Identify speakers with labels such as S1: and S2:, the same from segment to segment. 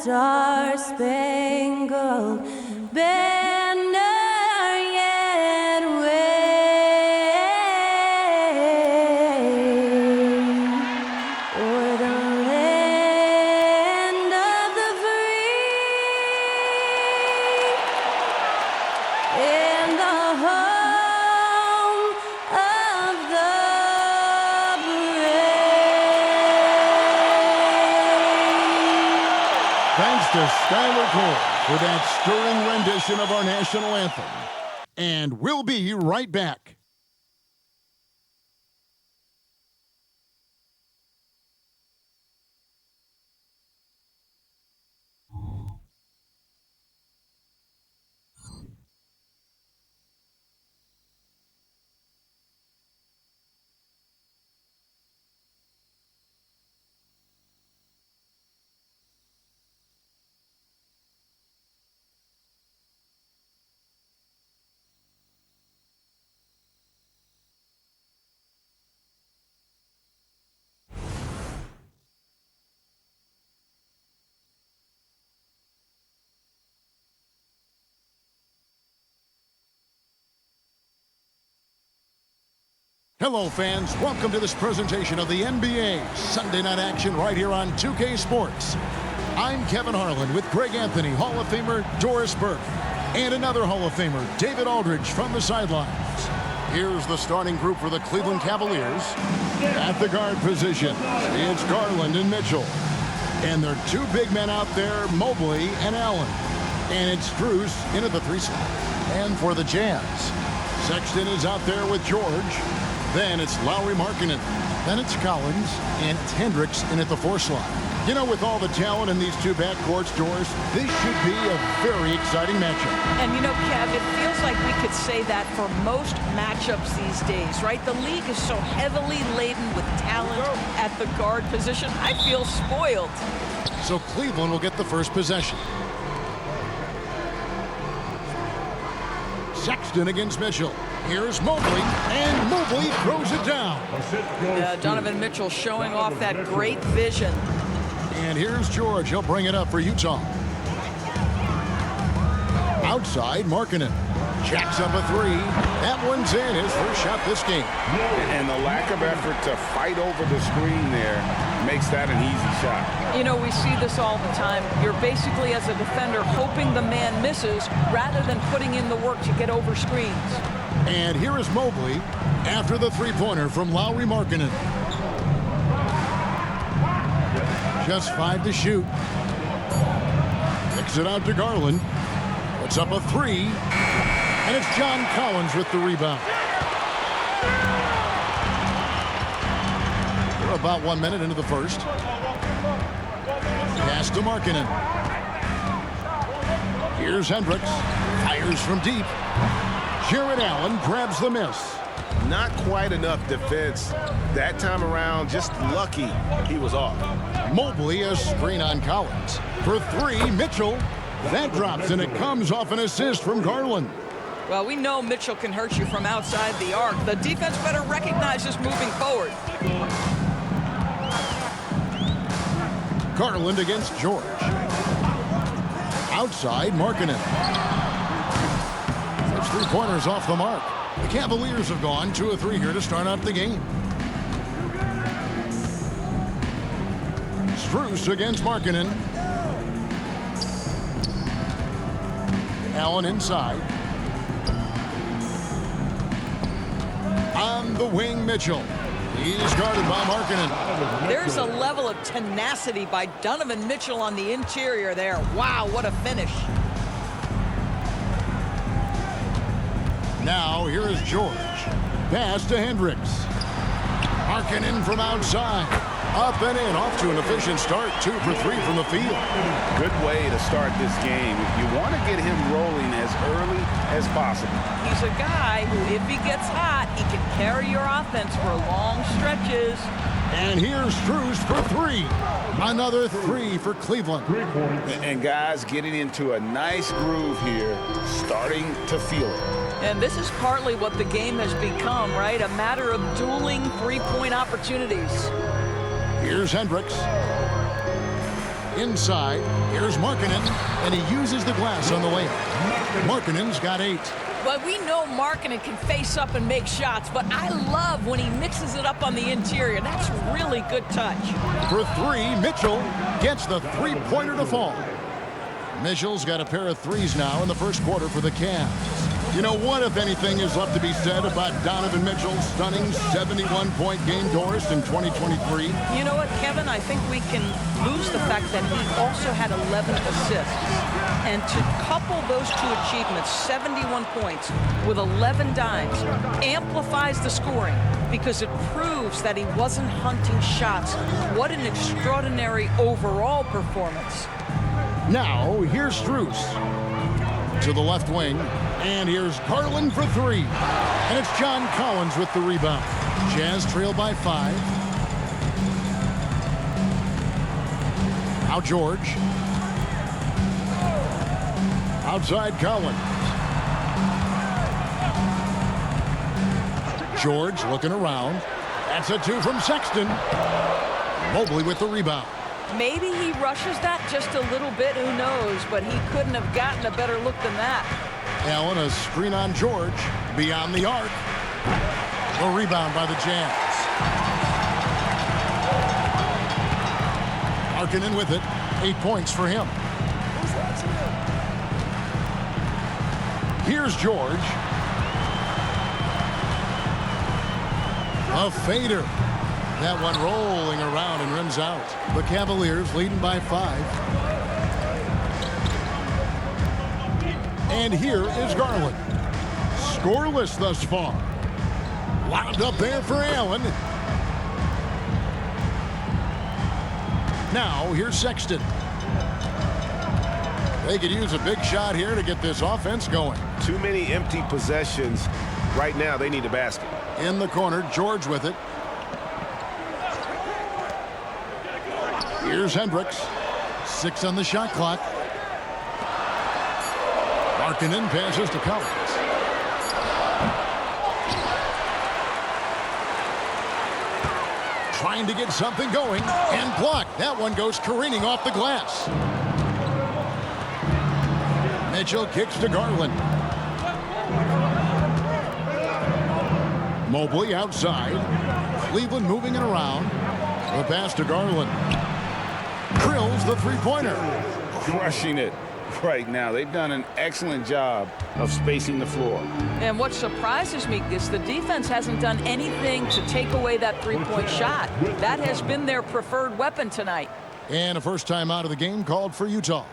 S1: star-spangled banner yet wave o'er the land of the free and the home of the brave.
S2: Thanks to Skylar Cole for that stirring rendition of our national anthem. And we'll be right back. Hello, fans. Welcome to this presentation of the NBA Sunday Night Action right here on 2K Sports. I'm Kevin Harlan with Greg Anthony, Hall of Famer Doris Burke, and another Hall of Famer, David Aldridge, from the sidelines. Here's the starting group for the Cleveland Cavaliers. At the guard position, it's Garland and Mitchell. And there are two big men out there, Mobley and Allen. And it's Strus in at the 3 spot. And for the Jazz, Sexton is out there with George. Then it's Lowry Markkanen. Then it's Collins, and it's Hendricks in at the 4 slot. You know, with all the talent in these two backcourts, Doris, this should be a very exciting matchup.
S3: And you know, Kev, it feels like we could say that for most matchups these days, right? The league is so heavily laden with talent at the guard position. I feel spoiled.
S2: So Cleveland will get the first possession. Sexton against Mitchell. Here's Mobley, and Mobley throws it down.
S3: Donovan Mitchell showing off that great vision.
S2: And here's George. He'll bring it up for Utah. Outside, Markkanen. Jacks up a 3. That one's in, his first shot this game.
S4: And the lack of effort to fight over the screen there makes that an easy shot.
S3: You know, we see this all the time. You're basically, as a defender, hoping the man misses rather than putting in the work to get over screens.
S2: And here is Mobley after the three-pointer from Lowry Markkanen. Just 5 to shoot. Kicks it out to Garland. Puts up a 3. And it's John Collins with the rebound. We're about 1 minute into the first. Pass to Markkanen. Here's Hendricks. Fires from deep. Jared Allen grabs the miss.
S4: Not quite enough defense that time around. Just lucky he was off.
S2: Mobley, a screen on Collins. For 3, Mitchell. That drops, and it comes off an assist from Garland.
S3: Well, we know Mitchell can hurt you from outside the arc. The defense better recognize this moving forward.
S2: Garland against George. Outside, Markkanen. Those 3-pointers off the mark. The Cavaliers have gone 2 of 3 here to start out the game. Strus against Markkanen. Allen inside. On the wing, Mitchell. He's guarded by Markkanen.
S3: There's a level of tenacity by Donovan Mitchell on the interior there. Wow, what a finish.
S2: Now, here is George. Pass to Hendricks. Markkanen from outside. Up and in, off to an efficient start. 2 for 3 from the field.
S4: Good way to start this game. You want to get him rolling as early as possible.
S3: He's a guy who, if he gets hot, he can carry your offense for long stretches.
S2: And here's Strus for 3. Another 3 for Cleveland.
S4: And guys getting into a nice groove here, starting to feel it.
S3: And this is partly what the game has become, right? A matter of dueling three-point opportunities.
S2: Here's Hendricks. Inside, here's Markkanen, and he uses the glass on the layup. Markkanen's got 8.
S3: But we know Markkanen can face up and make shots, but I love when he mixes it up on the interior. That's really good touch.
S2: For 3, Mitchell gets the three-pointer to fall. Mitchell's got a pair of threes now in the first quarter for the Cavs. You know what, if anything, is left to be said about Donovan Mitchell's stunning 71-point game, Doris, in 2023?
S3: You know what, Kevin? I think we can lose the fact that he also had 11 assists. And to couple those two achievements, 71 points with 11 dimes, amplifies the scoring because it proves that he wasn't hunting shots. What an extraordinary overall performance.
S2: Now, here's Strus to the left wing, and here's Garland for 3. And it's John Collins with the rebound. Jazz trail by 5. Now George. Outside Collins. George looking around. That's a 2 from Sexton. Mobley with the rebound.
S3: Maybe he rushes that just a little bit, who knows, but he couldn't have gotten a better look than that.
S2: Allen, a screen on George, beyond the arc. The rebound by the Jazz. Markkanen with it, 8 points for him. Here's George. A fader. That one rolling around and rims out. The Cavaliers leading by 5. And here is Garland. Scoreless thus far. Lobbed up there for Allen. Now here's Sexton. They could use a big shot here to get this offense going.
S5: Too many empty possessions. Right now, they need a basket.
S2: In the corner, George with it. Here's Hendricks. 6 on the shot clock. Markkanen passes to Collins. Trying to get something going and blocked. That one goes careening off the glass. Mitchell kicks to Garland. Mobley outside. Cleveland moving it around. The pass to Garland. Drills the three-pointer.
S4: Crushing it right now. They've done an excellent job of spacing the floor.
S3: And what surprises me is the defense hasn't done anything to take away that three-point shot. That has been their preferred weapon tonight.
S2: And a first time out of the game called for Utah.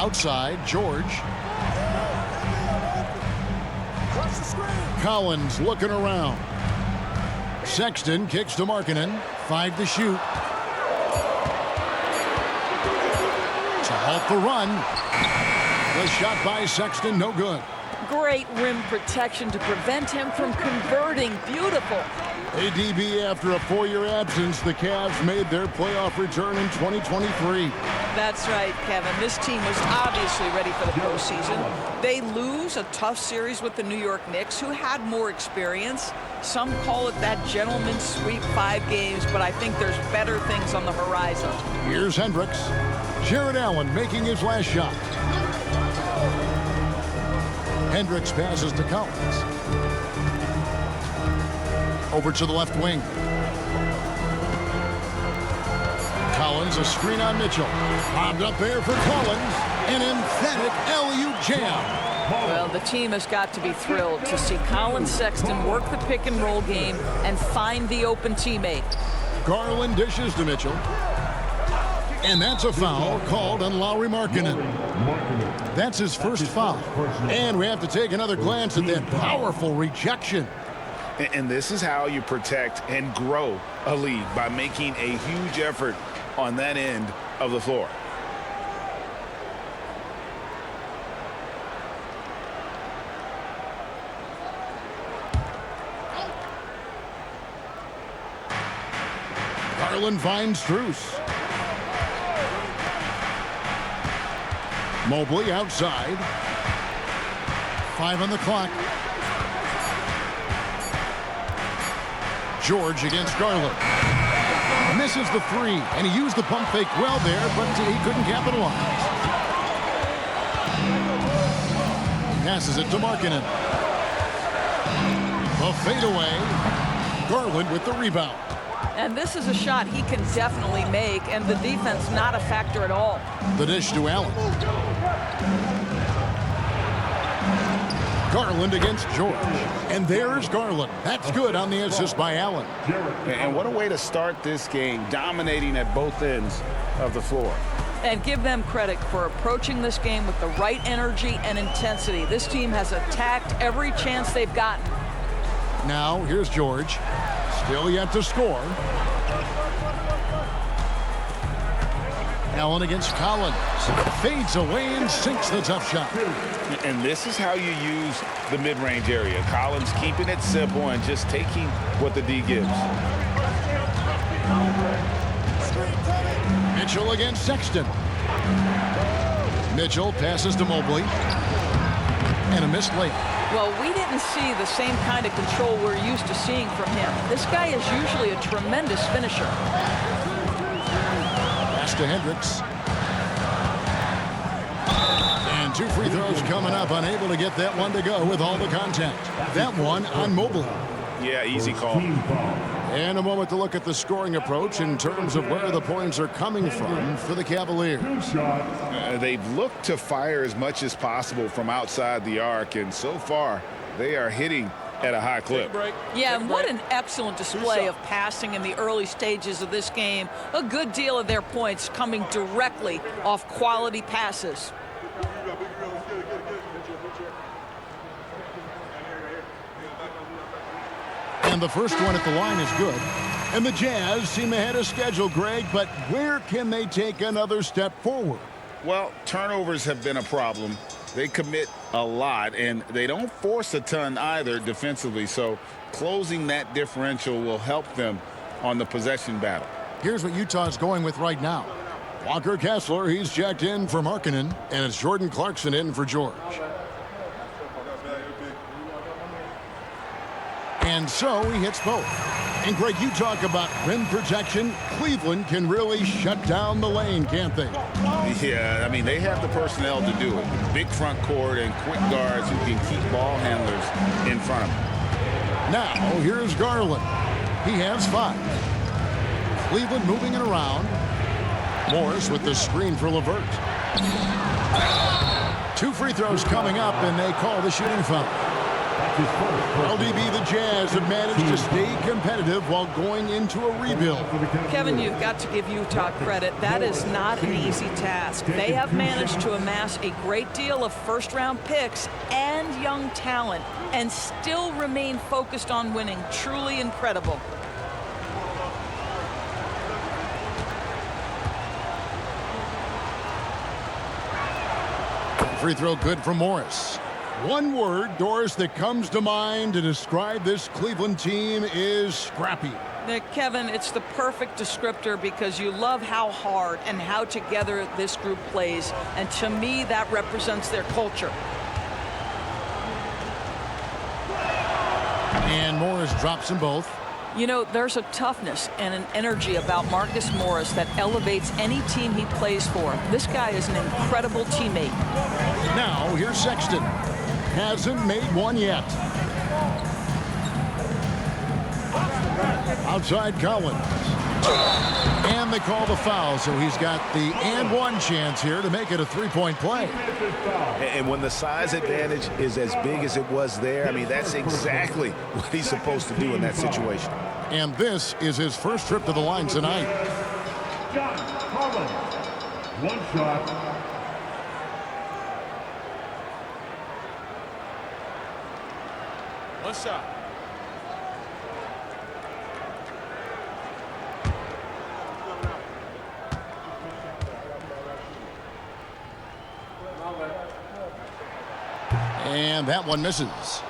S2: Outside, George. Collins looking around. Sexton kicks to Markkanen. 5 to shoot. To halt the run. The shot by Sexton, no good.
S3: Great rim protection to prevent him from converting. Beautiful.
S2: ADB, after a 4-year absence, the Cavs made their playoff return in 2023.
S3: That's right, Kevin. This team was obviously ready for the postseason. They lose a tough series with the New York Knicks, who had more experience. Some call it that gentleman's sweep, 5 games, but I think there's better things on the horizon.
S2: Here's Hendricks. Jared Allen making his last shot. Hendricks passes to Collins. Over to the left wing. Collins, a screen on Mitchell. Bombed up there for Collins. An emphatic LU jam.
S3: Well, the team has got to be thrilled to see Colin Sexton work the pick and roll game and find the open teammate.
S2: Garland dishes to Mitchell. And that's a foul called on Lauri Markkanen. That's his first foul. And we have to take another glance at that powerful rejection.
S4: And this is how you protect and grow a lead, by making a huge effort on that end of the floor.
S2: Garland finds Strus. Mobley outside. 5 on the clock. George against Garland. Misses the 3, and he used the pump fake well there, but he couldn't capitalize. Passes it to Markkanen. The fadeaway. Garland with the rebound.
S3: And this is a shot he can definitely make, and the defense not a factor at all.
S2: The dish to Allen. Garland against George. And there's Garland. That's good on the assist by Allen.
S4: And what a way to start this game, dominating at both ends of the floor.
S3: And give them credit for approaching this game with the right energy and intensity. This team has attacked every chance they've gotten.
S2: Now, here's George. Still yet to score. Allen against Collins. Fades away and sinks the tough shot.
S4: And this is how you use the mid-range area. Collins keeping it simple and just taking what the D gives.
S2: Mitchell against Sexton. Mitchell passes to Mobley. And a missed layup.
S3: Well, we didn't see the same kind of control we're used to seeing from him. This guy is usually a tremendous finisher.
S2: Pass to Hendricks. And 2 free throws coming up. Unable to get that one to go with all the contact. That one on Mobley.
S4: Yeah, easy call.
S2: And a moment to look at the scoring approach in terms of where the points are coming from for the Cavaliers.
S4: They've looked to fire as much as possible from outside the arc, and so far they are hitting at a high clip.
S3: Yeah, and what an excellent display of passing in the early stages of this game. A good deal of their points coming directly off quality passes.
S2: And the first one at the line is good. And the Jazz seem ahead of schedule, Greg, but where can they take another step forward?
S4: Well, turnovers have been a problem. They commit a lot, and they don't force a ton either defensively, so closing that differential will help them on the possession battle.
S2: Here's what Utah's going with right now. Walker Kessler, he's checked in for Markkanen, and it's Jordan Clarkson in for George. And so he hits both. And Greg, you talk about rim protection. Cleveland can really shut down the lane, can't they?
S4: Yeah, I mean, they have the personnel to do it. Big front court and quick guards who can keep ball handlers in front of them.
S2: Now, here's Garland. He has 5. Cleveland moving it around. Morris with the screen for LeVert. 2 free throws coming up, and they call the shooting foul. LDB, the Jazz have managed to stay competitive while going into a rebuild.
S3: Kevin, you've got to give Utah credit. That is not an easy task. They have managed to amass a great deal of first-round picks and young talent and still remain focused on winning. Truly incredible.
S2: Free throw good for Morris. One word, Doris, that comes to mind to describe this Cleveland team is scrappy.
S3: Kevin, it's the perfect descriptor because you love how hard and how together this group plays. And to me, that represents their culture.
S2: And Morris drops them both.
S3: You know, there's a toughness and an energy about Marcus Morris that elevates any team he plays for. This guy is an incredible teammate.
S2: Now, here's Sexton. Hasn't made one yet. Outside Collins. And they call the foul, so he's got the and one chance here to make it a three-point play.
S5: And when the size advantage is as big as it was there, I mean, that's exactly what he's supposed to do in that situation.
S2: And this is his first trip to the line tonight.
S6: John Collins, one shot.
S4: One shot.
S2: And that one misses.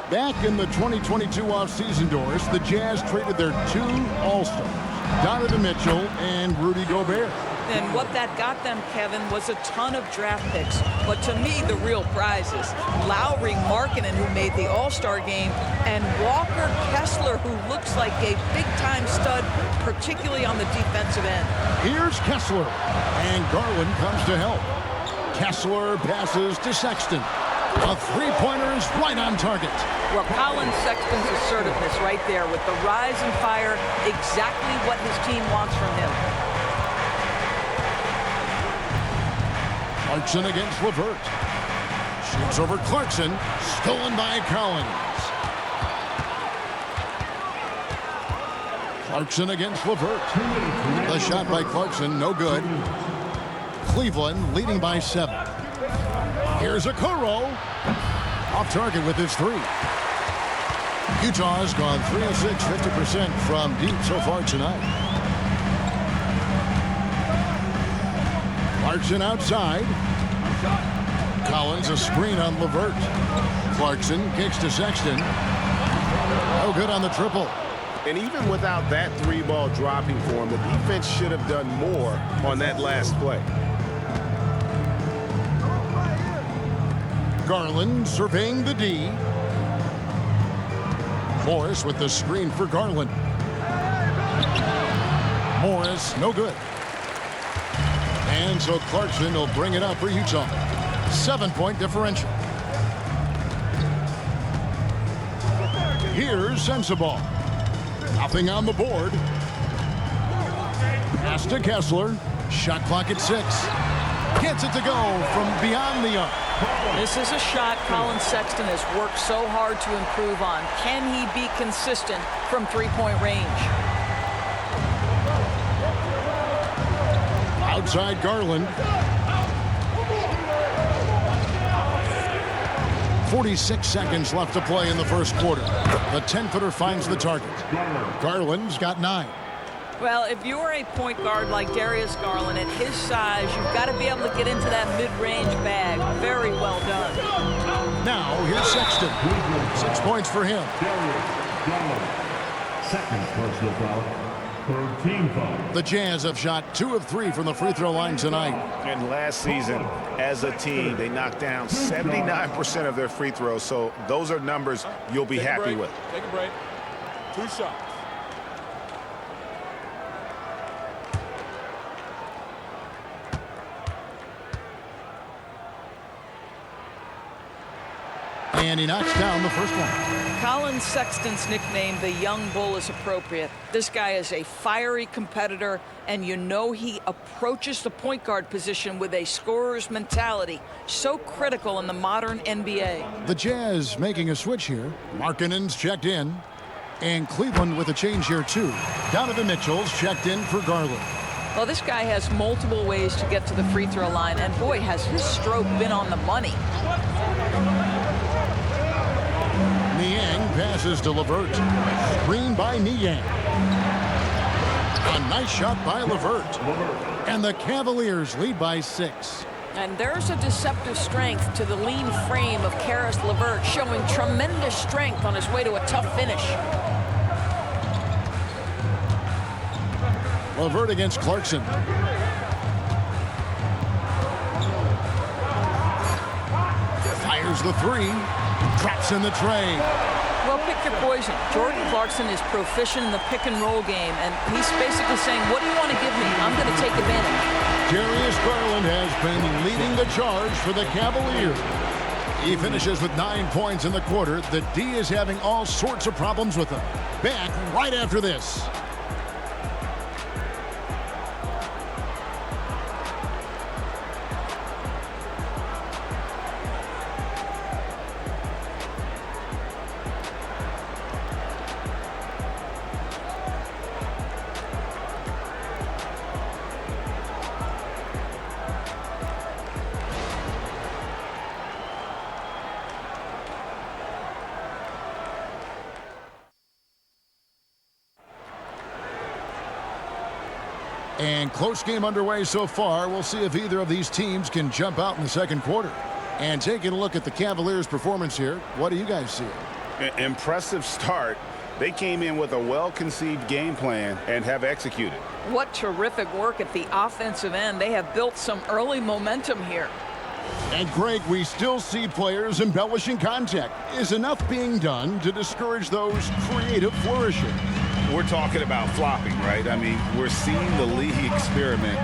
S2: Back in the 2022 offseason, Doris, the Jazz traded their two All-Stars, Donovan Mitchell and Rudy Gobert.
S3: And what that got them, Kevin, was a ton of draft picks. But to me, the real prize is Lowry Markkanen, who made the All-Star game, and Walker Kessler, who looks like a big-time stud, particularly on the defensive end.
S2: Here's Kessler, and Garland comes to help. Kessler passes to Sexton. A three-pointer is right on target.
S3: Well, Colin Sexton's assertiveness right there with the rise and fire, exactly what his team wants from him.
S2: Clarkson against Levert. Shoots over Clarkson. Stolen by Collins. Clarkson against Levert. The shot by Clarkson, no good. Cleveland leading by 7. Here's Okoro. Off target with his three. Utah's gone 3 of 6, 50% from deep so far tonight. Clarkson outside. Collins a screen on Levert. Clarkson kicks to Sexton. No good on the triple.
S5: And even without that three ball dropping for him, the defense should have done more on that last play.
S2: Garland surveying the D. Morris with the screen for Garland. Morris, no good. And so Clarkson will bring it up for Utah. 7-point differential. Here's Sensabaugh. Nothing on the board. Pass to Kessler. Shot clock at 6. Gets it to go from beyond the arc.
S3: This is a shot Colin Sexton has worked so hard to improve on. Can he be consistent from three-point range?
S2: Outside Garland. 46 seconds left to play in the first quarter. The 10-footer finds the target. Garland's got 9.
S3: Well, if you're a point guard like Darius Garland, at his size, you've got to be able to get into that mid-range bag. Very well done.
S2: Now, here's Sexton. 6 points for him.
S6: Second personal foul. Third team foul.
S2: The Jazz have shot 2 of 3 from the free throw line tonight.
S5: And last season, as a team, they knocked down 79% of their free throws. So those are numbers you'll be happy with.
S4: Take a break. 2 shots.
S2: And he knocks down the first one.
S3: Colin Sexton's nickname, the Young Bull, is appropriate. This guy is a fiery competitor, and you know he approaches the point guard position with a scorer's mentality. So critical in the modern NBA.
S2: The Jazz making a switch here. Markkanen's checked in. And Cleveland with a change here, too. Donovan Mitchell's checked in for Garland.
S3: Well, this guy has multiple ways to get to the free throw line, and boy, has his stroke been on the money.
S2: Niang passes to LeVert. Screen by Niang. A nice shot by LeVert. And the Cavaliers lead by 6.
S3: And there's a deceptive strength to the lean frame of Karis LeVert, showing tremendous strength on his way to a tough finish.
S2: LeVert against Clarkson. Fires the 3. Drops in the tray.
S3: Well, pick your poison. Jordan Clarkson is proficient in the pick and roll game, and he's basically saying, what do you want to give me? I'm going to take advantage.
S2: Darius Garland has been leading the charge for the Cavaliers. He finishes with 9 points in the quarter. The D is having all sorts of problems with him. Back right after this. And close game underway so far. We'll see if either of these teams can jump out in the second quarter. And taking a look at the Cavaliers' performance here, what do you guys see?
S5: Impressive start. They came in with a well-conceived game plan and have executed.
S3: What terrific work at the offensive end. They have built some early momentum here.
S2: And Greg, we still see players embellishing contact. Is enough being done to discourage those creative flourishes?
S4: We're talking about flopping, right? I mean, we're seeing the league experiment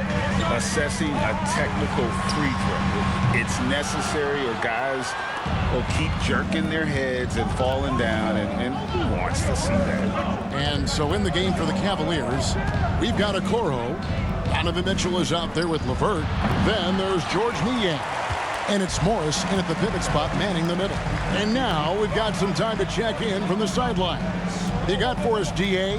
S4: assessing a technical free throw. It's necessary, or guys will keep jerking their heads and falling down, and who wants to see that?
S2: And so in the game for the Cavaliers, we've got Okoro. Donovan Mitchell is out there with LeVert. Then there's George Niang. And it's Morris in at the pivot spot, manning the middle. And now we've got some time to check in from the sidelines. You got for us, DA?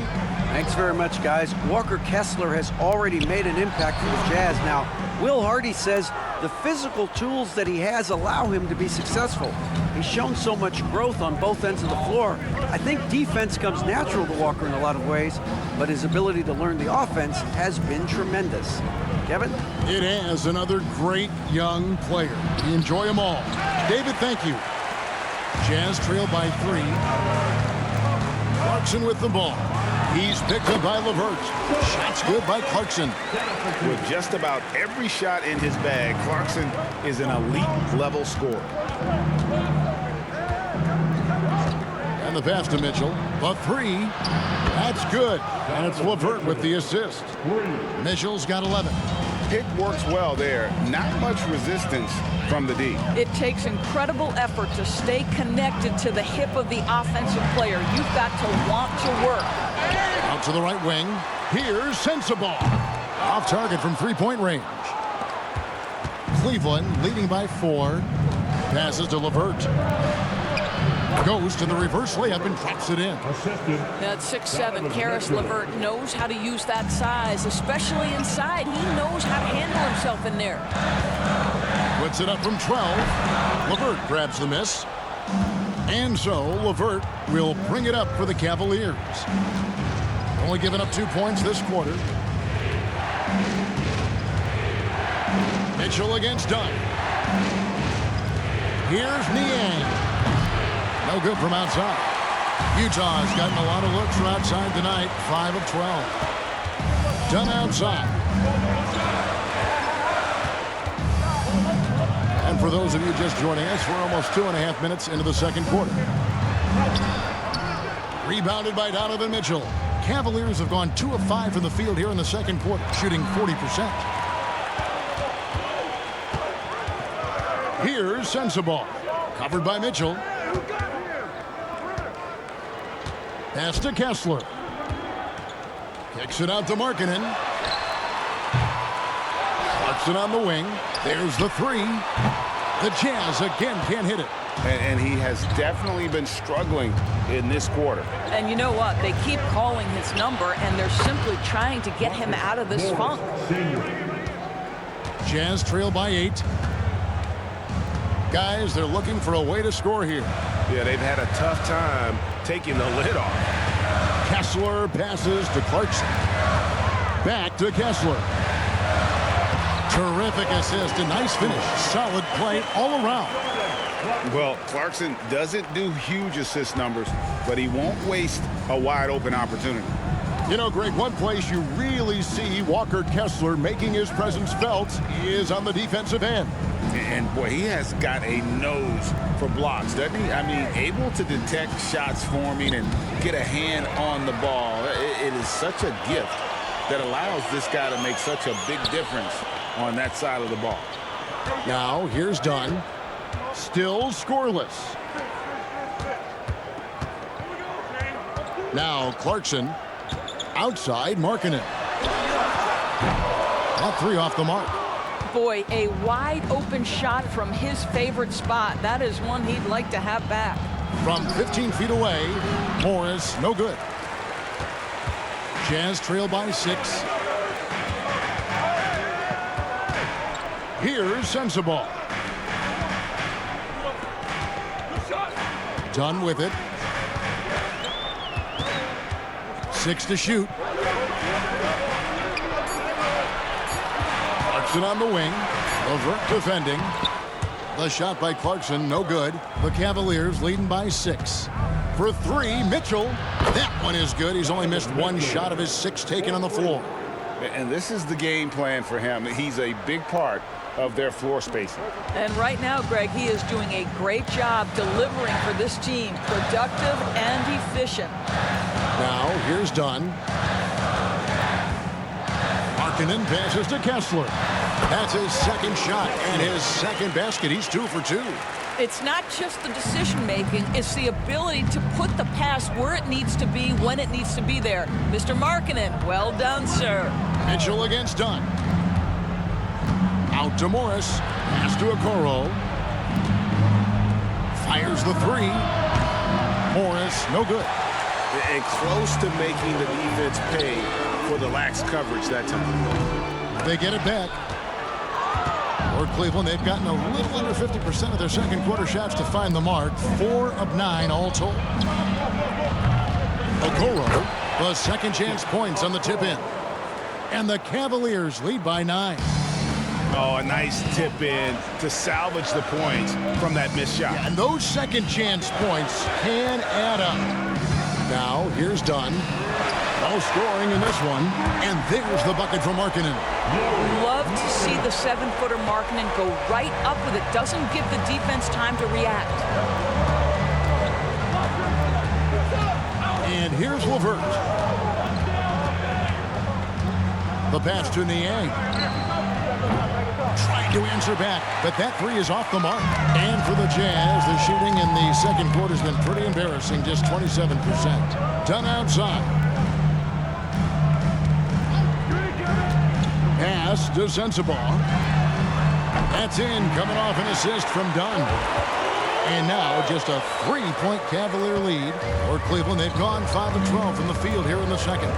S7: Thanks very much, guys. Walker Kessler has already made an impact for the Jazz. Now, Will Hardy says the physical tools that he has allow him to be successful. He's shown so much growth on both ends of the floor. I think defense comes natural to Walker in a lot of ways, but his ability to learn the offense has been tremendous. Kevin?
S2: It has another great young player. We enjoy them all. David, thank you. Jazz trail by 3. Clarkson with the ball. He's picked up by LeVert. Shots good by Clarkson.
S5: With just about every shot in his bag, Clarkson is an elite-level scorer.
S2: And the pass to Mitchell. The 3. That's good. And it's LeVert with the assist. Mitchell's got 11.
S4: Pick works well there. Not much resistance from the D.
S3: It takes incredible effort to stay connected to the hip of the offensive player. You've got to want to work.
S2: Out to the right wing. Here's Sensabaugh. Off target from three-point range. Cleveland leading by 4. Passes to LeVert. Goes to the reverse layup and drops it in.
S3: At 6'7", Karis LeVert knows how to use that size, especially inside. He knows how to handle himself in there.
S2: Puts it up from 12. LeVert grabs the miss. And so LeVert will bring it up for the Cavaliers. Only giving up 2 points this quarter. Mitchell against Dunn. Here's Niang. No good from outside. Utah's gotten a lot of looks from outside tonight. 5 of 12. Dunn outside. And for those of you just joining us, we're almost 2.5 minutes into the second quarter. Rebounded by Donovan Mitchell. Cavaliers have gone 2 of 5 from the field here in the second quarter, shooting 40%. Here's Sensabaugh. Covered by Mitchell. Pass to Kessler. Kicks it out to Markkanen. Clarkson on the wing. There's the three. The Jazz again can't hit it.
S4: And he has definitely been struggling in this quarter.
S3: And you know what? They keep calling his number, and they're simply trying to get him out of this funk.
S2: Jazz trail by 8. Guys, they're looking for a way to score here.
S5: Yeah, they've had a tough time taking the lid off.
S2: Kessler passes to Clarkson. Back to Kessler. Terrific assist, a nice finish. Solid play all around.
S4: Well, Clarkson doesn't do huge assist numbers, but he won't waste a wide open opportunity.
S2: You know, Greg, one place you really see Walker Kessler making his presence felt is on the defensive end.
S4: And boy, he has got a nose for blocks, doesn't he? I mean, able to detect shots forming and get a hand on the ball. It is such a gift that allows this guy to make such a big difference on that side of the ball.
S2: Now, here's Dunn. Still scoreless. Now, Clarkson. Outside, Markkanen. That three off the mark.
S3: Boy, a wide open shot from his favorite spot. That is one he'd like to have back.
S2: From 15 feet away, Morris, no good. Jazz trail by 6. Here's Sensabaugh. Done with it. 6 to shoot. Clarkson on the wing. LeVert defending. The shot by Clarkson, no good. The Cavaliers leading by 6. For 3, Mitchell. That one is good. He's only missed 1 shot of his 6 taken on the floor.
S4: And this is the game plan for him. He's a big part of their floor spacing.
S3: And right now, Greg, he is doing a great job delivering for this team. Productive and efficient.
S2: Now, here's Dunn. Markkanen passes to Kessler. That's his second shot and his second basket. He's 2 for 2.
S3: It's not just the decision-making. It's the ability to put the pass where it needs to be, when it needs to be there. Mr. Markkanen, well done, sir.
S2: Mitchell against Dunn. Out to Morris. Pass to Okoro. Fires the 3. Morris, no good.
S5: And close to making the defense pay for the lax coverage that time.
S2: They get it back. For Cleveland, they've gotten a little under 50% of their second quarter shots to find the mark. 4 of 9 all told. Okoro, the second chance points on the tip in. And the Cavaliers lead by 9.
S5: Oh, a nice tip in to salvage the points from that missed shot.
S2: And those second chance points can add up. Now, here's Dunn. No scoring in this one. And there's the bucket for Markkanen.
S3: Love to see the 7-footer Markkanen go right up with it. Doesn't give the defense time to react.
S2: And here's LeVert. The pass to Niang. Trying to answer back, but that 3 is off the mark. And for the Jazz, the shooting in the second quarter has been pretty embarrassing, just 27%. Done outside. Pass to Sensabaugh. That's in, coming off an assist from Dunn. And now just a 3-point Cavalier lead for Cleveland. They've gone 5 of 12 from the field here in the second.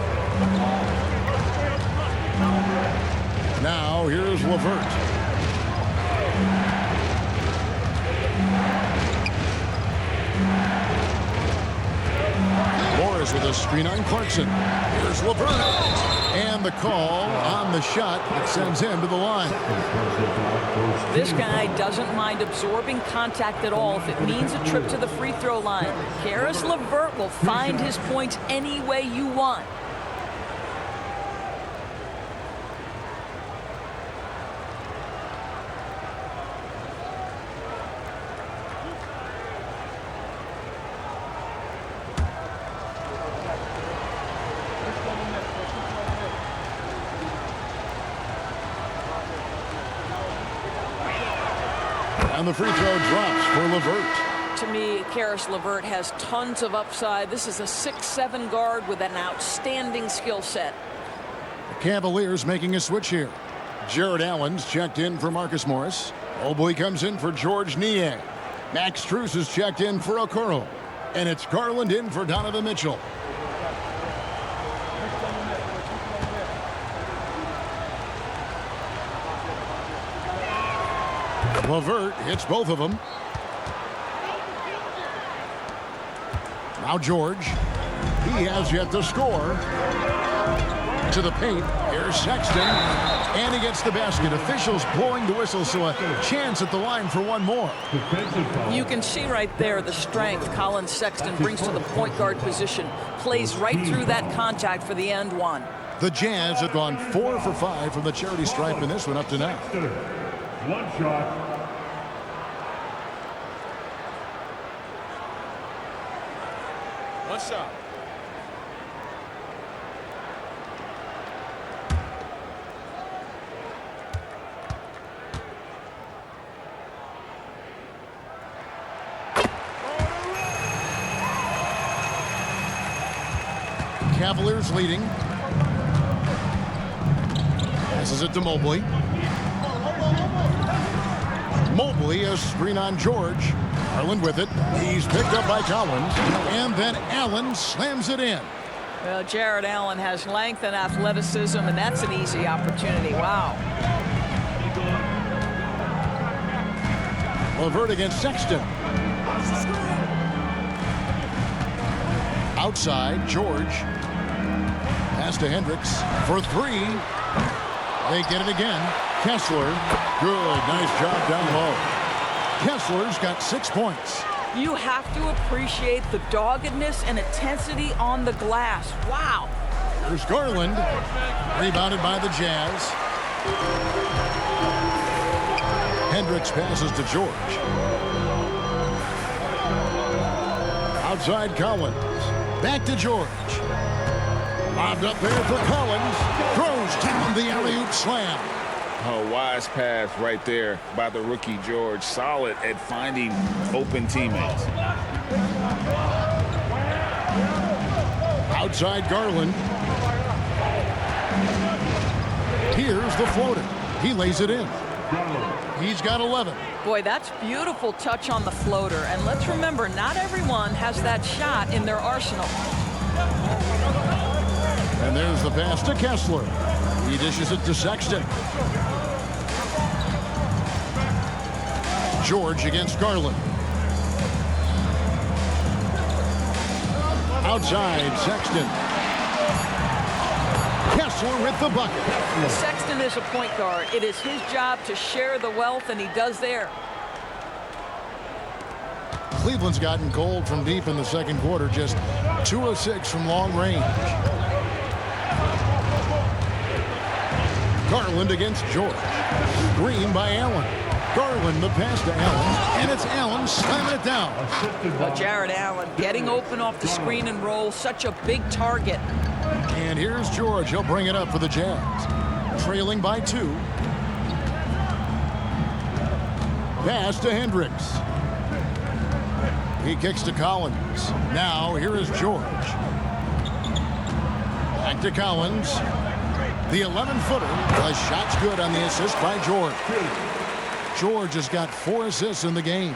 S2: Now here's LeVert. Morris with a screen on Clarkson. Here's LeVert. And the call on the shot that sends him to the line.
S3: This guy doesn't mind absorbing contact at all if it means a trip to the free throw line. Caris LeVert will find his points any way you want. And the free throw drops for LeVert. to me, Karis LeVert has tons of upside. This is a 6'7" guard with an outstanding skill set.
S2: The Cavaliers making a switch here. Jared Allen's checked in for Marcus Morris. Mobley comes in for George Niang. Max Strus is checked in for Okoro. And it's Garland in for Donovan Mitchell. LeVert hits both of them. Now George. He has yet to score. To the paint. Here's Sexton. And he gets the basket. Officials blowing the whistle, so a chance at the line for one more.
S3: You can see right there the strength Colin Sexton brings to the point guard position. Plays right through that contact for the end one.
S2: The Jazz have gone 4 for 5 from the charity stripe in this one up to now.
S6: One shot.
S4: One shot.
S2: Cavaliers leading. Passes it to Mobley. Mobley, a screen on George. Garland with it. He's picked up by Collins. And then Allen slams it in.
S3: Well, Jared Allen has length and athleticism, and that's an easy opportunity. Wow.
S2: LeVert against Sexton. Outside, George. Pass to Hendricks for 3. They get it again. Kessler. Good. Nice job down low. Kessler's got 6 points.
S3: You have to appreciate the doggedness and intensity on the glass. Wow.
S2: There's Garland. Rebounded by the Jazz. Hendricks passes to George. Outside Collins. Back to George. Lobbed up there for Collins. Throws down the alley-oop slam.
S4: A wise pass right there by the rookie George. Solid at finding open teammates.
S2: Outside Garland. Here's the floater. He lays it in. He's got 11.
S3: Boy, that's beautiful touch on the floater. And let's remember, not everyone has that shot in their arsenal.
S2: And there's the pass to Kessler. He dishes it to Sexton. George against Garland. Outside, Sexton. Kessler with the bucket.
S3: Sexton is a point guard. It is his job to share the wealth, and he does there.
S2: Cleveland's gotten cold from deep in the second quarter, just 2 of 6 from long range. Garland against George. Screen by Allen. Garland the pass to Allen, and it's Allen slamming it down.
S3: Well, Jared Allen getting open off the screen and roll, such a big target.
S2: And here's George. He'll bring it up for the Jazz. Trailing by 2. Pass to Hendricks. He kicks to Collins. Now here is George. Back to Collins. The 11-footer. The shot's good on the assist by George. George has got 4 assists in the game.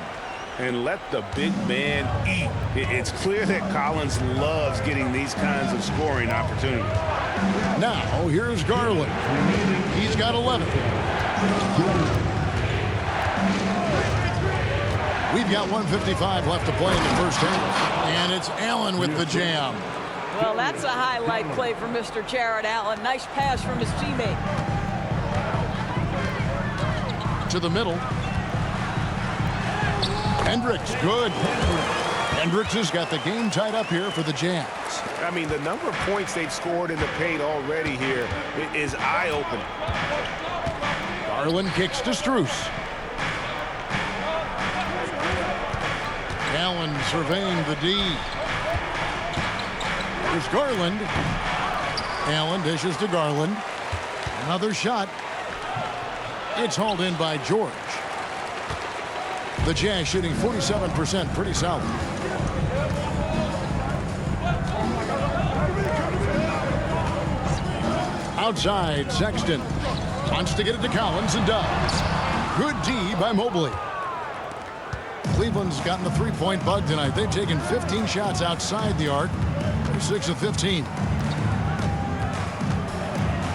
S5: And let the big man eat. It's clear that Collins loves getting these kinds of scoring opportunities.
S2: Now, here's Garland. He's got 11. We've got 1:55 left to play in the first half. And it's Allen with the jam.
S3: Well, that's a highlight play for Mr. Jared Allen. Nice pass from his teammate.
S2: To the middle. Hendricks, good. Hendricks has got the game tied up here for the Jazz.
S5: I mean, the number of points they've scored in the paint already here is eye-opening.
S2: Garland kicks to Strus. Allen surveying the D. There's Garland. Allen dishes to Garland. Another shot. It's hauled in by George. The Jazz shooting 47%, pretty solid. Outside, Sexton wants to get it to Collins and does. Good D by Mobley. Cleveland's gotten the three-point bug tonight. They've taken 15 shots outside the arc. They're 6 of 15.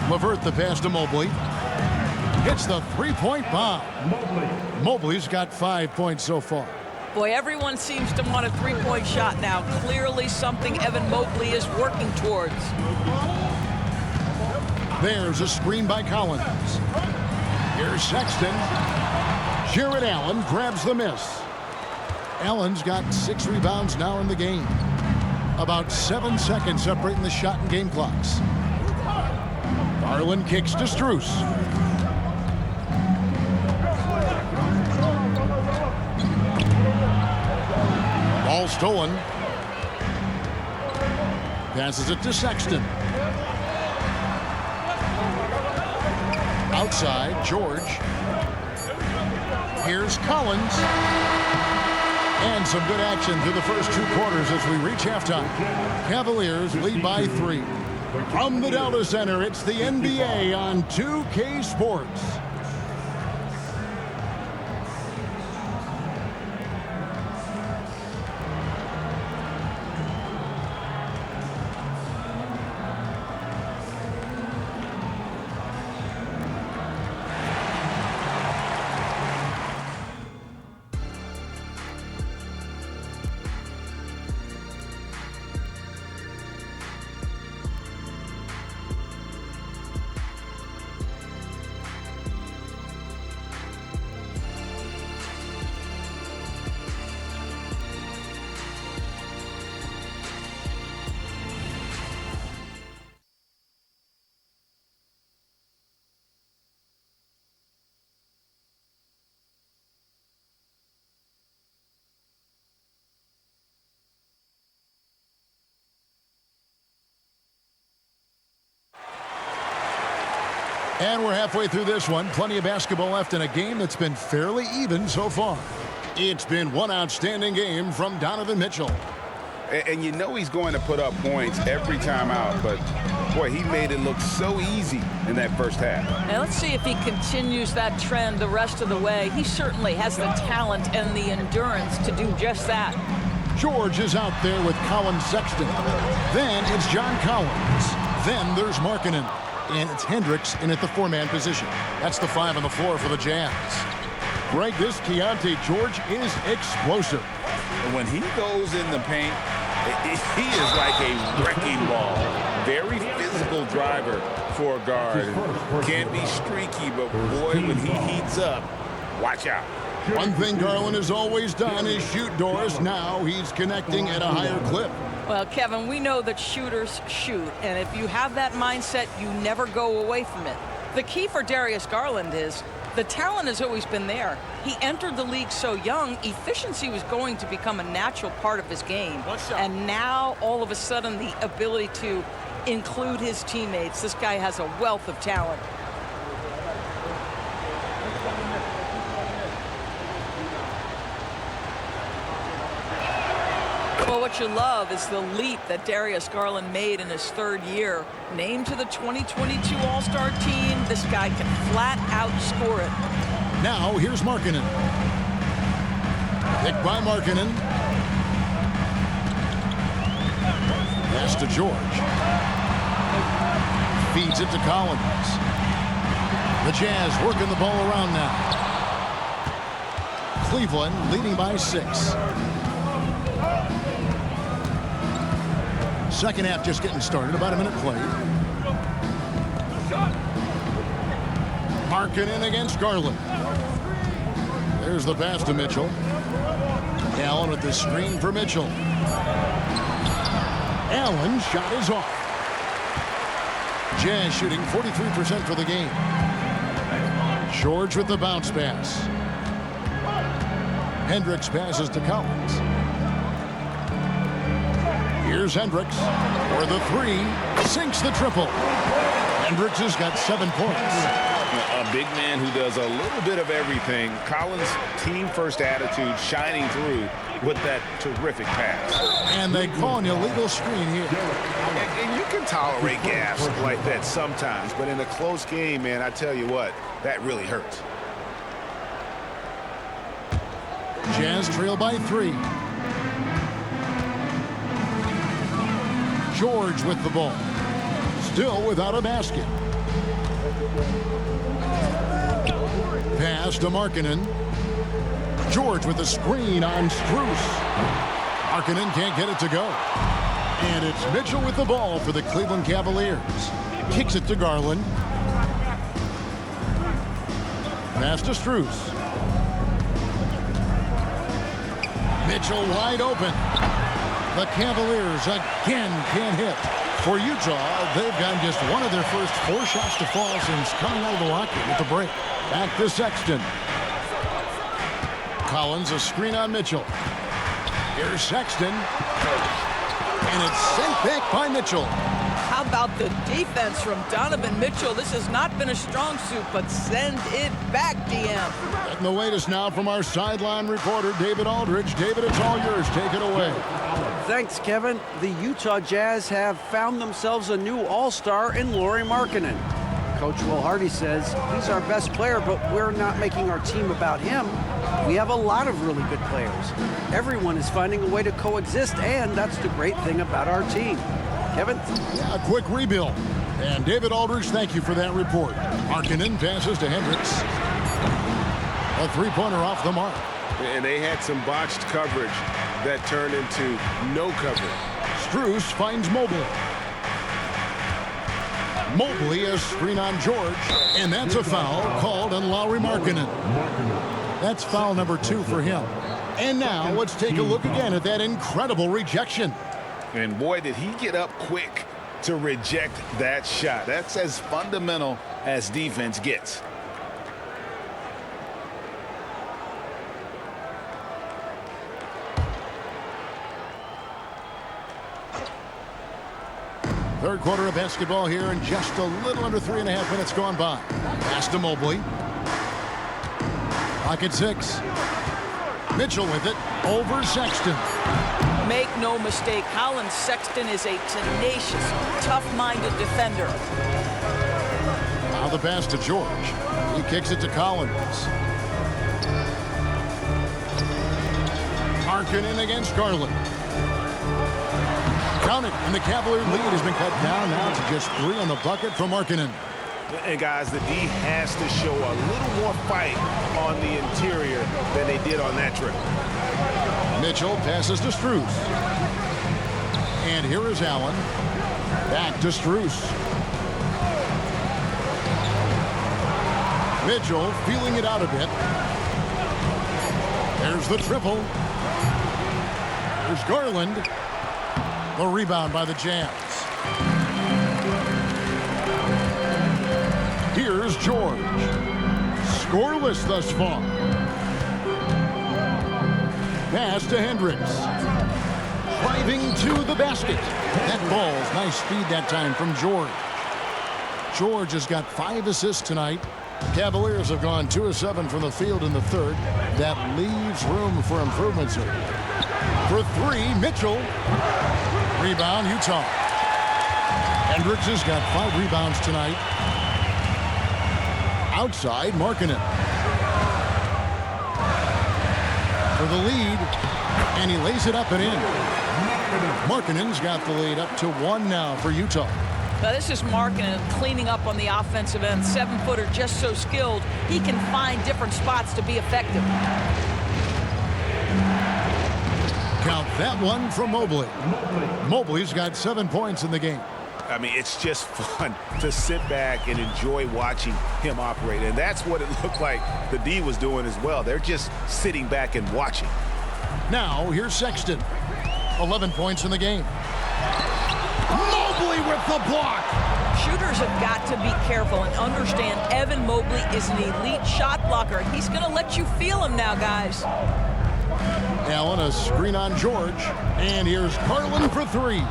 S2: LeVert the pass to Mobley. Hits the three-point bomb. Mobley's got 5 points so far.
S3: Boy, everyone seems to want a three-point shot now. Clearly something Evan Mobley is working towards.
S2: There's a screen by Collins. Here's Sexton. Jared Allen grabs the miss. Allen's got 6 rebounds now in the game. About 7 seconds separating the shot and game clocks. Garland kicks to Strus. Ball stolen. Passes it to Sexton. Outside, George. Here's Collins. And some good action through the first 2 quarters as we reach halftime. Cavaliers lead by 3. From the Delta Center, it's the NBA on 2K Sports. And we're halfway through this one. Plenty of basketball left in a game that's been fairly even so far. It's been one outstanding game from Donovan Mitchell.
S4: And you know he's going to put up points every time out, but boy, he made it look so easy in that first half.
S3: Now let's see if he continues that trend the rest of the way. He certainly has the talent and the endurance to do just that.
S2: George is out there with Colin Sexton. Then it's John Collins. Then there's Markkanen. And it's Hendricks in at the 4-man position. That's the 5 on the floor for the Jazz. Greg, this Keontae George is explosive.
S4: When he goes in the paint, he is like a wrecking ball. Very physical driver for a guard. Can be streaky, but boy, when he heats up, watch out.
S2: One thing Garland has always done is shoot, Doris. Now he's connecting at a higher clip.
S3: Well, Kevin, we know that shooters shoot, and if you have that mindset, you never go away from it. The key for Darius Garland is the talent has always been there. He entered the league so young, efficiency was going to become a natural part of his game. And now, all of a sudden, the ability to include his teammates. This guy has a wealth of talent. Well, what you love is the leap that Darius Garland made in his 3rd year. Named to the 2022 All-Star team, this guy can flat out score it.
S2: Now, here's Markkanen. Picked by Markkanen. Pass to George. Feeds it to Collins. The Jazz working the ball around now. Cleveland leading by 6. Second half just getting started. About a minute played. Markkanen against Garland. There's the pass to Mitchell. Allen with the screen for Mitchell. Allen's shot is off. Jazz shooting 43% for the game. George with the bounce pass. Hendricks passes to Collins. Here's Hendricks for the 3. Sinks the triple. Hendricks has got 7 points.
S4: A big man who does a little bit of everything. Collins' team-first attitude shining through with that terrific pass.
S2: And they call an illegal screen here.
S5: And you can tolerate gaffes like that sometimes, but in a close game, man, I tell you what, that really hurts.
S2: Jazz trail by 3. George with the ball. Still without a basket. Pass to Markkanen. George with the screen on Strus. Markkanen can't get it to go. And it's Mitchell with the ball for the Cleveland Cavaliers. Kicks it to Garland. Pass to Strus. Mitchell wide open. The Cavaliers again can't hit. For Utah, they've gotten just one of their first 4 shots to fall since coming out of the locker with the break. Back to Sexton. Collins, a screen on Mitchell. Here's Sexton. And it's sent back by Mitchell.
S3: How about the defense from Donovan Mitchell? This has not been a strong suit, but send it back, DM.
S2: Getting the latest now from our sideline reporter, David Aldridge. David, it's all yours. Take it away.
S7: Thanks, Kevin. The Utah Jazz have found themselves a new all-star in Lauri Markkanen. Coach Will Hardy says he's our best player, but we're not making our team about him. We have a lot of really good players. Everyone is finding a way to coexist, and that's the great thing about our team. Kevin?
S2: Yeah, a quick rebuild. And David Aldridge, thank you for that report. Markkanen passes to Hendricks. A three-pointer off the mark.
S5: And they had some botched coverage that turned into no coverage.
S2: Strus finds Mobley. Mobley a screen on George. And that's a foul called on Lauri Markkanen. That's foul number 2 for him. And now let's take a look again at that incredible rejection.
S4: And boy, did he get up quick to reject that shot. That's as fundamental as defense gets.
S2: Third quarter of basketball here, and just a little under 3.5 minutes gone by. Pass to Mobley. Clock at 6. Mitchell with it over Sexton.
S3: Make no mistake, Colin Sexton is a tenacious, tough-minded defender.
S2: Now the pass to George. He kicks it to Collins. Markkanen against Garland. Count it, and the Cavalier lead has been cut down now to just 3 on the bucket from Markkanen.
S5: And guys, the D has to show a little more fight on the interior than they did on that trip.
S2: Mitchell passes to Strus. And here is Allen. Back to Strus. Mitchell feeling it out a bit. There's the triple. There's Garland. The rebound by the Jazz. Here's George. Scoreless thus far. Pass to Hendricks. Driving to the basket. That ball's nice speed that time from George. George has got 5 assists tonight. Cavaliers have gone 2 of 7 from the field in the third. That leaves room for improvement, sir. For 3, Mitchell. Rebound, Utah. Hendricks has got 5 rebounds tonight. Outside, Markkanen. For the lead, and he lays it up and in. Markkanen's got the lead up to 1 now for Utah.
S3: Now this is Markkanen cleaning up on the offensive end. 7-footer, just so skilled. He can find different spots to be effective.
S2: Count that one from Mobley. Mobley's got 7 points in the game.
S5: I mean, it's just fun to sit back and enjoy watching him operate. And that's what it looked like the D was doing as well. They're just sitting back and watching.
S2: Now, here's Sexton. 11 points in the game. Mobley with the block.
S3: Shooters have got to be careful and understand Evan Mobley is an elite shot blocker. He's going to let you feel him now, guys.
S2: Allen, a screen on George. And here's Garland for 3.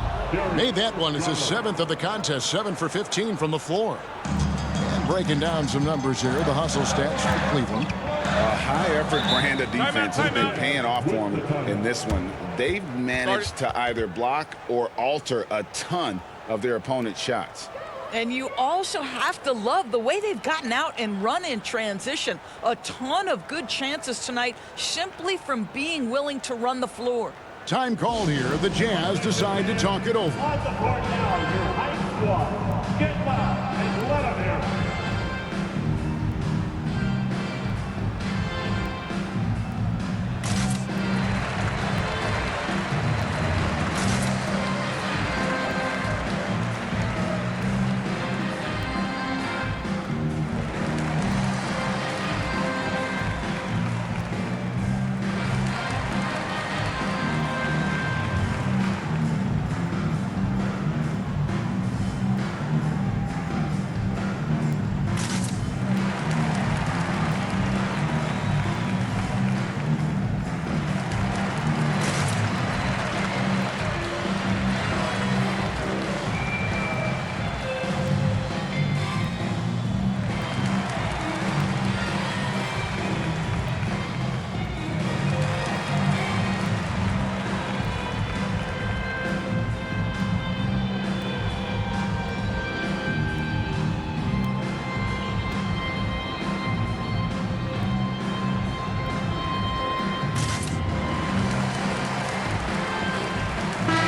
S2: Made that one. It's his 7th of the contest. 7 for 15 from the floor. And Breaking down some numbers here, the hustle stats for Cleveland.
S4: A high-effort brand of defense has been paying off for them in this one. They've managed to either block or alter a ton of their opponent's shots.
S3: And you also have to love the way they've gotten out and run in transition. A ton of good chances tonight simply from being willing to run the floor.
S2: Time called here. The Jazz decide to talk it over.
S6: On the court now, your high squad. Get loud and let them hear it.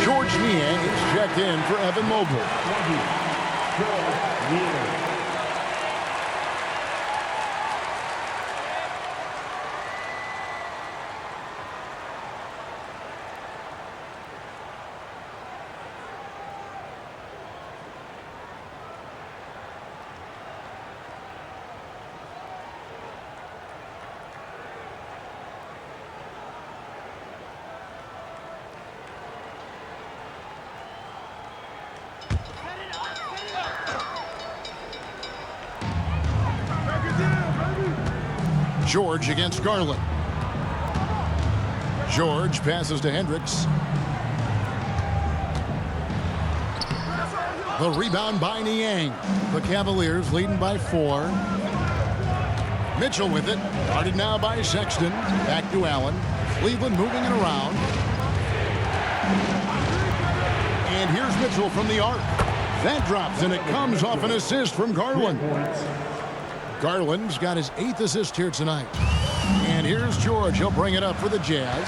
S2: George Niang is checked in for Evan Mobley. George against Garland. George passes to Hendricks. The rebound by Niang. The Cavaliers leading by 4. Mitchell with it. Guarded now by Sexton. Back to Allen. Cleveland moving it around. And here's Mitchell from the arc. That drops, and it comes off an assist from Garland. Garland's got his 8th assist here tonight. And here's George. He'll bring it up for the Jazz.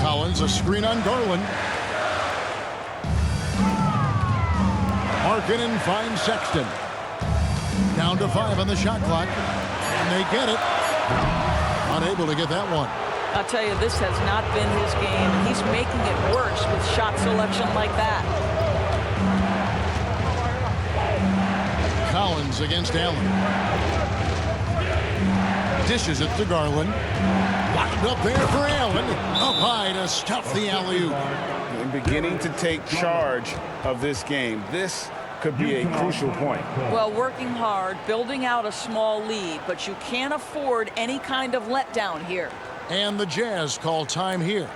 S2: Collins, a screen on Garland. Markkanen finds Sexton. Down to 5 on the shot clock. And they get it. Unable to get that one.
S3: I'll tell you, this has not been his game. He's making it worse with shot selection like that.
S2: Collins against Allen. Dishes it to Garland. Locked up there for Allen. Up high to stuff the alley-oop.
S4: And beginning to take charge of this game. This could be a crucial point.
S3: Well, working hard, building out a small lead, but you can't afford any kind of letdown here.
S2: And the Jazz call time here.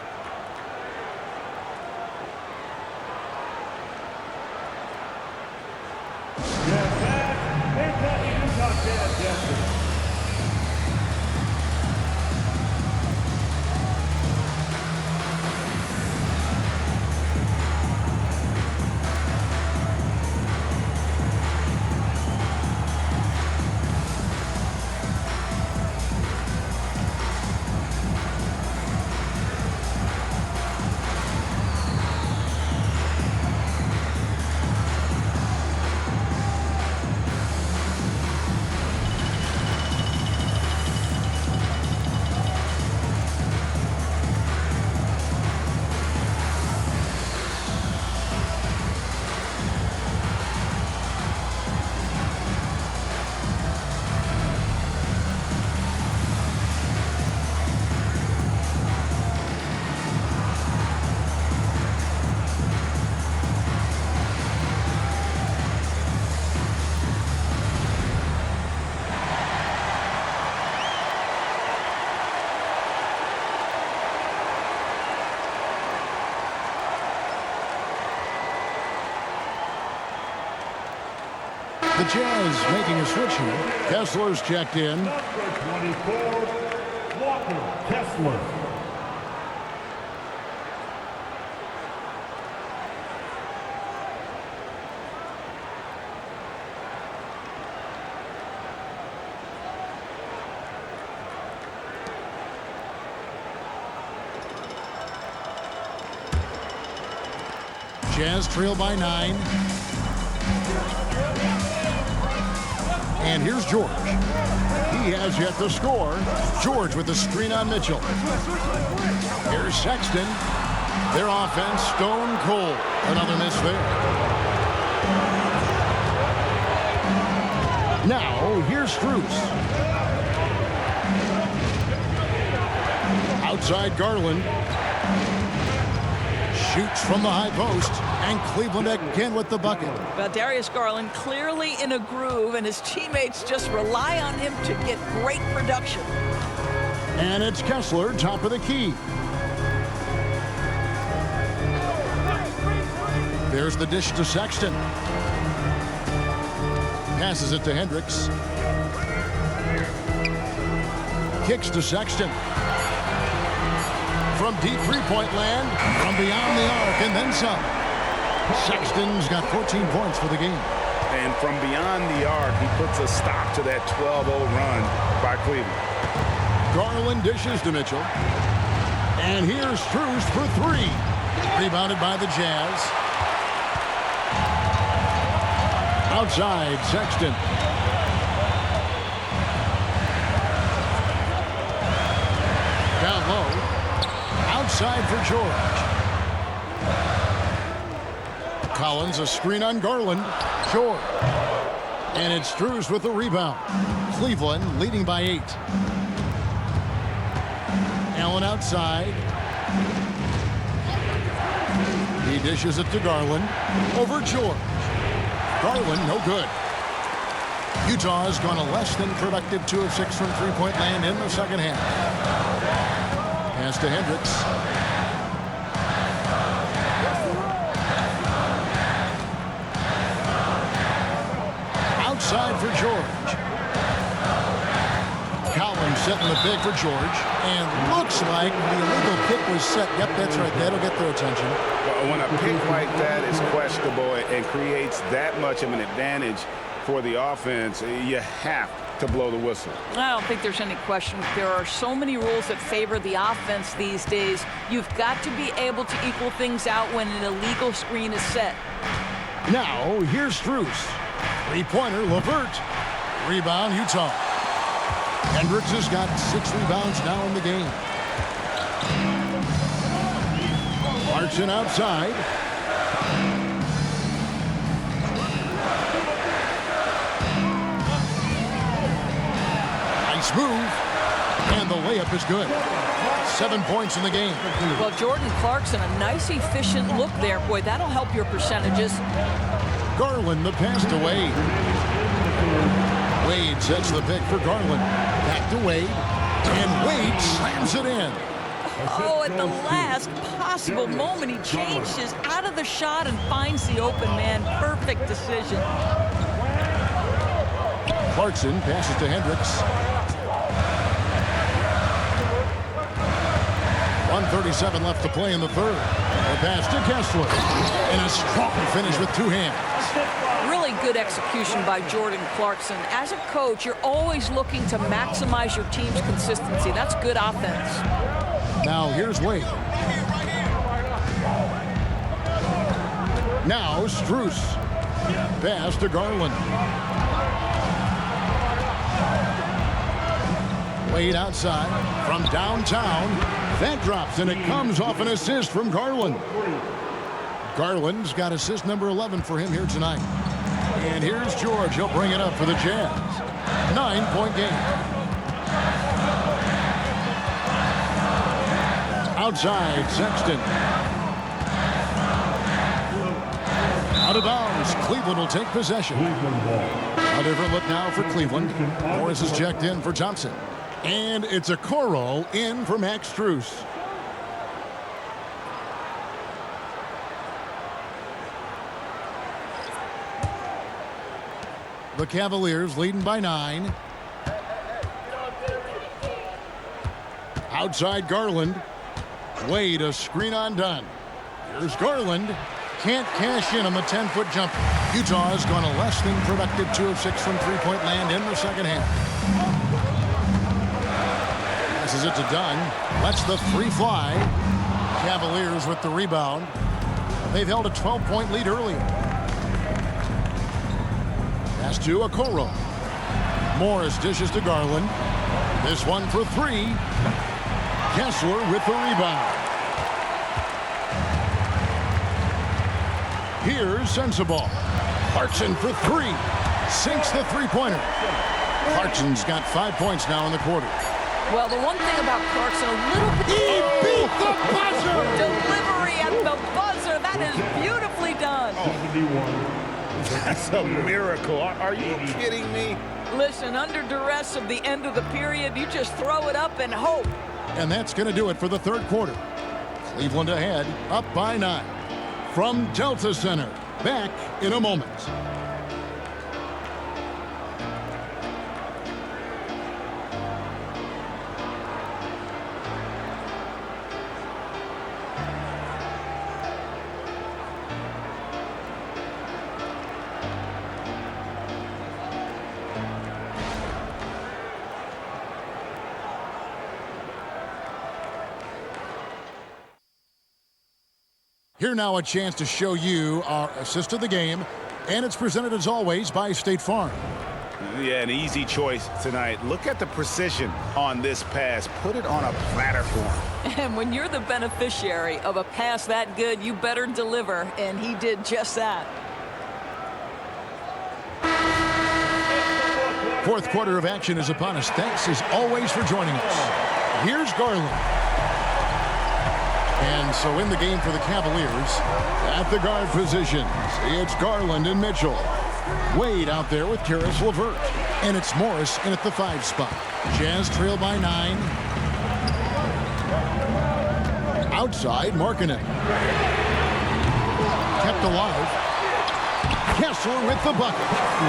S2: The Jazz making a switch here. Kessler's checked in.
S6: Number 24, Walker Kessler.
S2: Jazz trail by 9. And here's George. He has yet to score. George with the screen on Mitchell. Here's Sexton. Their offense stone cold. Another miss there. Now here's Strus. Outside Garland. Shoots from the high post, and Cleveland again with the bucket.
S3: Well, Darius Garland clearly in a groove, and his teammates just rely on him to get great production.
S2: And it's Kessler, top of the key. There's the dish to Sexton. Passes it to Hendricks. Kicks to Sexton. From deep three-point land, from beyond the arc, and then some. Sexton's got 14 points for the game.
S5: And from beyond the arc, he puts a stop to that 12-0 run by Cleveland.
S2: Garland dishes to Mitchell. And here's Strus for 3. Rebounded by the Jazz. Outside, Sexton. Down low. Outside for George. Collins, a screen on Garland. George. And it's Strus with the rebound. Cleveland leading by 8. Allen outside. He dishes it to Garland. Over George. Garland, no good. Utah has gone a less than productive 2 of 6 from three-point land in the second half. Pass to Hendricks. Outside for George. Collins setting the big for George. And looks like the illegal kick was set. Yep, that's right. That'll get their attention.
S5: Well, when a pick like that is questionable and creates that much of an advantage for the offense, you have to blow the whistle.
S3: I don't think there's any question. There are so many rules that favor the offense these days. You've got to be able to equal things out when an illegal screen is set.
S2: Now, here's Strus. Three-pointer, LeVert. Rebound, Utah. Hendricks has got 6 rebounds now in the game. Clarkson outside. Nice move. And the layup is good. 7 points in the game.
S3: Well, Jordan Clarkson, a nice, efficient look there. Boy, that'll help your percentages.
S2: Garland, the pass to Wade. Wade sets the pick for Garland. Back to Wade. And Wade slams it in.
S3: Oh, at the last possible moment, he changes out of the shot and finds the open man. Perfect decision.
S2: Clarkson passes to Hendricks. 1:37 left to play in the third. The pass to Kessler. And a strong finish with 2 hands.
S3: Really good execution by Jordan Clarkson. As a coach, you're always looking to maximize your team's consistency. That's good offense.
S2: Now here's Wade. Now Strus. Pass to Garland. Wade outside from downtown. That drops, and it comes off an assist from Garland. Garland's got assist number 11 for him here tonight. And here's George. He'll bring it up for the Jazz. 9-point game. Outside, Sexton. Out of bounds. Cleveland will take possession. A different look now for Cleveland. Morris is checked in for Thompson. And it's a Coro in for Max Strus. The Cavaliers leading by 9. Outside Garland. Wade, a screen on Dunn. Here's Garland. Can't cash in on the 10-foot jumper. Utah has gone a less than productive 2 of 6 from three-point land in the second half. Passes it to Dunn. Lets the three fly. Cavaliers with the rebound. They've held a 12-point lead earlier. Pass to Okoro. Morris dishes to Garland. This one for 3. Kessler with the rebound. Here's Sensabaugh. Clarkson for 3. Sinks the three-pointer. Clarkson's got 5 points now in the quarter.
S3: Well, the one thing about Clarkson, a little bit...
S2: He beat the buzzer!
S3: Delivery at the buzzer. That is beautifully done.
S4: That's a miracle. Are you kidding me?
S3: Listen, under duress of the end of the period, you just throw it up and hope.
S2: And that's going to do it for the third quarter. Cleveland ahead, up by 9. From Delta Center, back in a moment. Here now a chance to show you our assist of the game, and it's presented as always by State Farm.
S5: Yeah, an easy choice tonight. Look at the precision on this pass. Put it on a platter for him.
S3: And when you're the beneficiary of a pass that good, you better deliver, and he did just that.
S2: Fourth quarter of action is upon us. Thanks as always for joining us. Here's Garland. And so in the game for the Cavaliers, at the guard positions, it's Garland and Mitchell. Wade out there with Karis LeVert. And it's Morris in at the 5 spot. Jazz trail by 9. Outside, Markkanen. Kept alive. Kessler with the bucket.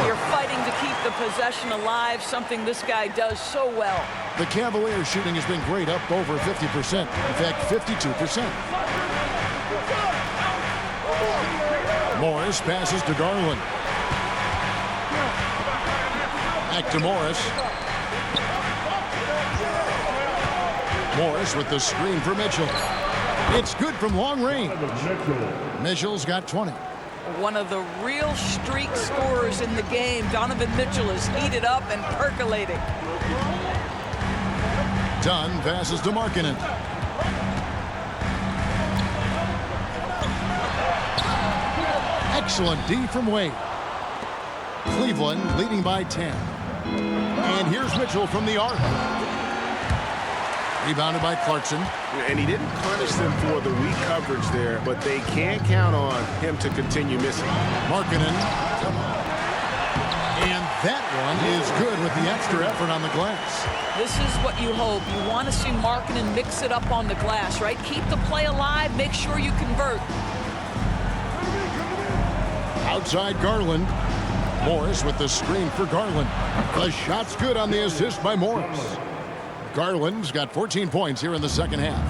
S3: You're fighting to keep the possession alive, something this guy does so well.
S2: The Cavaliers shooting has been great, up over 50%. In fact, 52%. Morris passes to Garland. Back to Morris. Morris with the screen for Mitchell. It's good from long range. Mitchell's got 20.
S3: One of the real streak scorers in the game. Donovan Mitchell is heated up and percolating.
S2: Dunn passes to Markkanen. Excellent D from Wade. Cleveland leading by 10. And here's Mitchell from the arc. Rebounded by Clarkson.
S5: And he didn't punish them for the weak coverage there, but they can't count on him to continue missing.
S2: Markkanen. And that one is good with the extra effort on the glass.
S3: This is what you hope. You want to see Markkanen mix it up on the glass, right? Keep the play alive. Make sure you convert.
S2: Outside Garland. Morris with the screen for Garland. The shot's good on the assist by Morris. Garland's got 14 points here in the second half.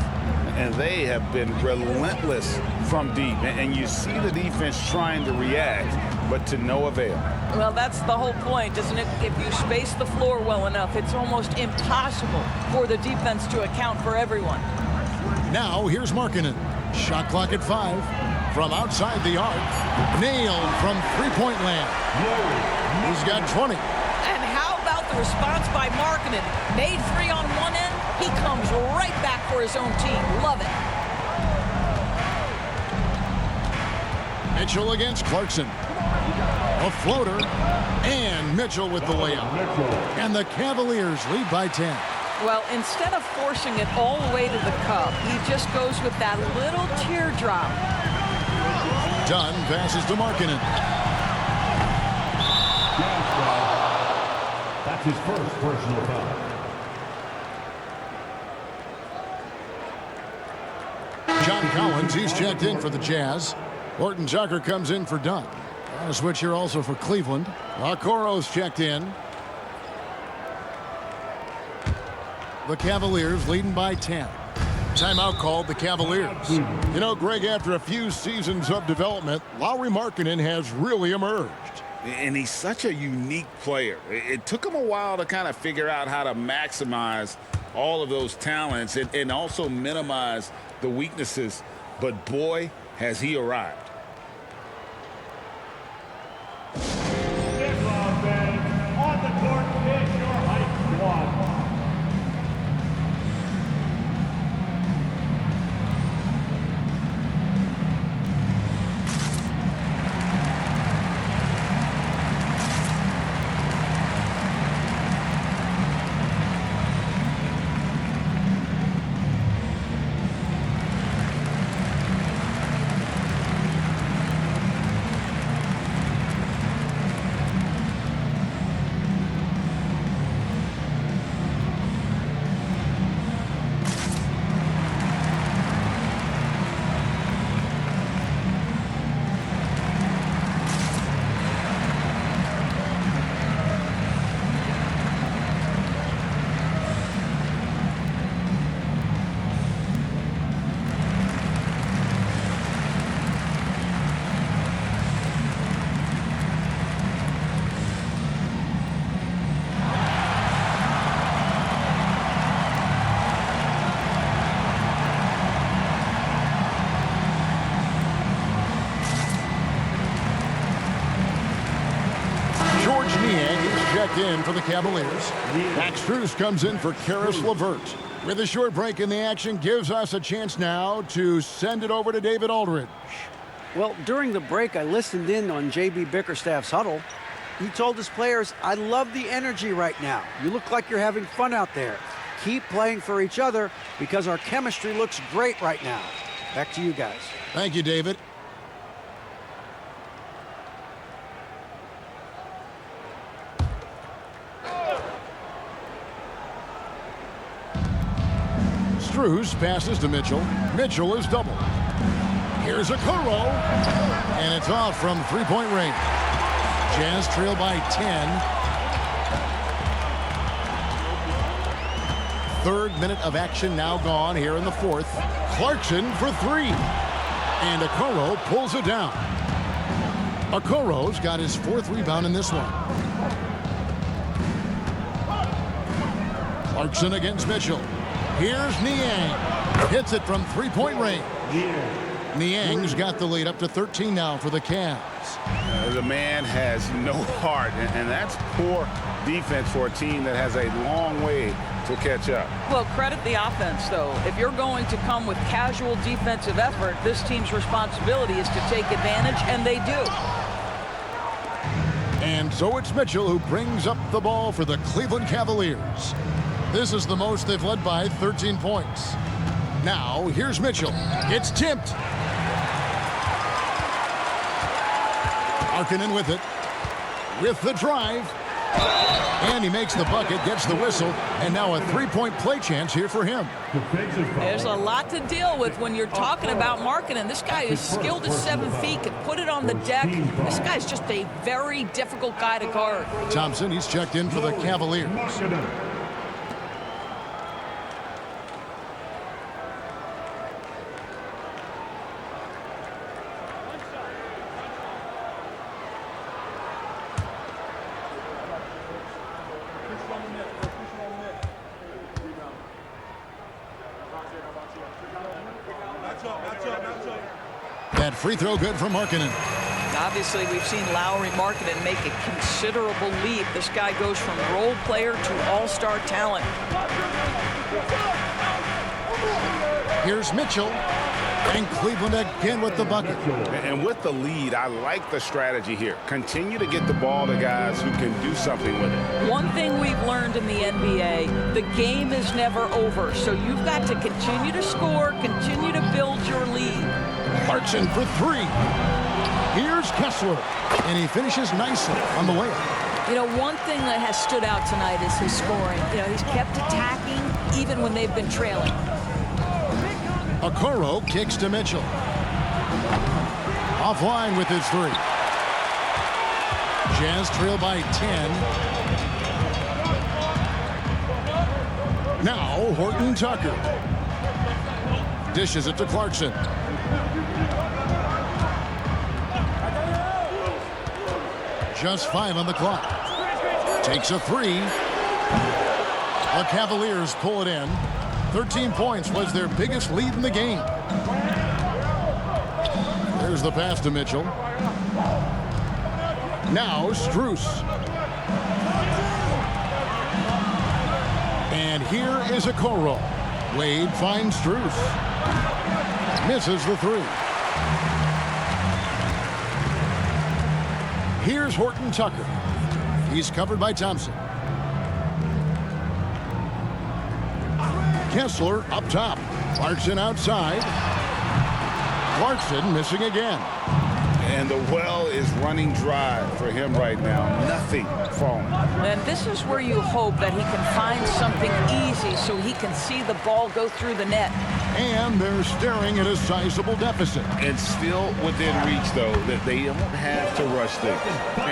S5: And they have been relentless from deep. And you see the defense trying to react, but to no avail.
S3: Well, that's the whole point, isn't it? If you space the floor well enough, it's almost impossible for the defense to account for everyone.
S2: Now, here's Markkanen. Shot clock at 5. From outside the arc. Nailed from three-point land. He's got 20.
S3: And how about the response by Markkanen? Made 3 on one end. He comes right back for his own team. Love it.
S2: Mitchell against Clarkson. A floater. And Mitchell with the layup. And the Cavaliers lead by 10.
S3: Well, instead of forcing it all the way to the cup, he just goes with that little teardrop.
S2: Dunn passes to Markkanen.
S6: That's his first personal foul.
S2: John Collins, he's checked in for the Jazz. Horton Tucker comes in for Dunn. On a switch here also for Cleveland. Okoro's checked in. The Cavaliers leading by 10. Timeout called the Cavaliers. You know, Greg, after a few seasons of development, Lauri Markkanen has really emerged.
S4: And he's such a unique player. It took him a while to kind of figure out how to maximize all of those talents and also minimize the weaknesses. But boy, has he arrived.
S6: Inbound fans, on the court is your height squad.
S2: In for the Cavaliers. Max Strus comes in for Karis LeVert. With a short break in the action, gives us a chance now to send it over to David Aldridge.
S7: Well, during the break, I listened in on J.B. Bickerstaff's huddle. He told his players, I love the energy right now. You look like you're having fun out there. Keep playing for each other because our chemistry looks great right now. Back to you guys.
S2: Thank you, David. Strus passes to Mitchell. Mitchell is doubled. Here's Okoro. And it's off from three-point range. Jazz trail by 10. Third minute of action now gone here in the fourth. Clarkson for three. And Okoro pulls it down. Okoro's got his fourth rebound in this one. Clarkson against Mitchell. Here's Niang. Hits it from three-point range. Niang's got the lead up to 13 now for the Cavs.
S4: The man has no heart, and that's poor defense for a team that has a long way to catch up.
S3: Well, credit the offense, though. If you're going to come with casual defensive effort, this team's responsibility is to take advantage, and they do.
S2: And so it's Mitchell who brings up the ball for the Cleveland Cavaliers. This is the most they've led by 13 points. Now, here's Mitchell. It's tipped. Markkanen with it. With the drive. And he makes the bucket, gets the whistle, and now a three-point play chance here for him.
S3: There's a lot to deal with when you're talking about Markkanen. This guy is skilled at 7 feet, can put it on the deck. This guy's just a very difficult guy to guard.
S2: Thompson, he's checked in for the Cavaliers. That free throw good for Markkanen.
S3: Obviously, we've seen Lauri Markkanen make a considerable leap. This guy goes from role player to all-star talent.
S2: Here's Mitchell. And Cleveland again with the bucket.
S4: And with the lead, I like the strategy here. Continue to get the ball to guys who can do something with it.
S3: One thing we've learned in the NBA, the game is never over. So you've got to continue to score, continue to build your lead.
S2: Clarkson for three. Here's Kessler. And he finishes nicely on the layup.
S1: You know, one thing that has stood out tonight is his scoring. You know, he's kept attacking even when they've been trailing.
S2: Okoro kicks to Mitchell. Offline with his three. Jazz trail by 10. Now Horton Tucker. Dishes it to Clarkson. Just 5 on the clock. Takes a 3. The Cavaliers pull it in. 13 points was their biggest lead in the game. There's the pass to Mitchell. Now Strus. And here is a Okoro. Wade finds Strus. Misses the 3. Here's Horton Tucker. He's covered by Thompson. Kessler up top. Clarkson outside. Clarkson missing again.
S4: And the well is running dry for him right now. Nothing falling.
S3: And this is where you hope that he can find something easy so he can see the ball go through the net.
S2: And they're staring at a sizable deficit.
S4: It's still within reach, though, that they don't have to rush things.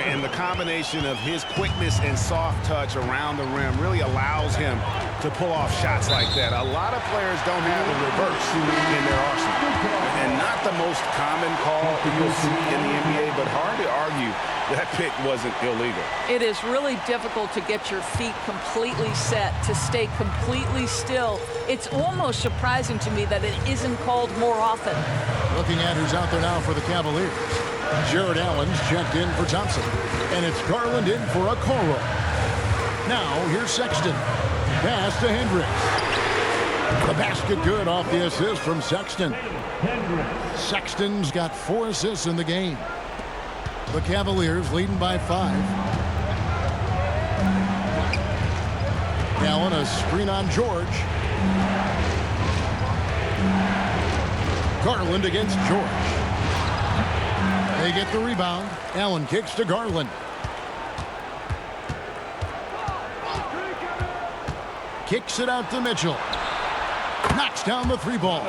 S5: And the combination of his quickness and soft touch around the rim really allows him to pull off shots like that. A lot of players don't have the reverse in their arsenal. And not the most common call you'll see in the NBA, but hard to argue that pick wasn't illegal.
S3: It is really difficult to get your feet completely set, to stay completely still. It's almost surprising to me that it isn't called more often.
S2: Looking at who's out there now for the Cavaliers. Jared Allen's checked in for Thompson. And it's Garland in for Okoro. Now here's Sexton. Pass to Hendricks. The basket good off the assist from Sexton. Sexton's got 4 assists in the game. The Cavaliers leading by 5. Allen a screen on George. Garland against George. They get the rebound. Allen kicks to Garland. Kicks it out to Mitchell. Knocks down the 3 ball.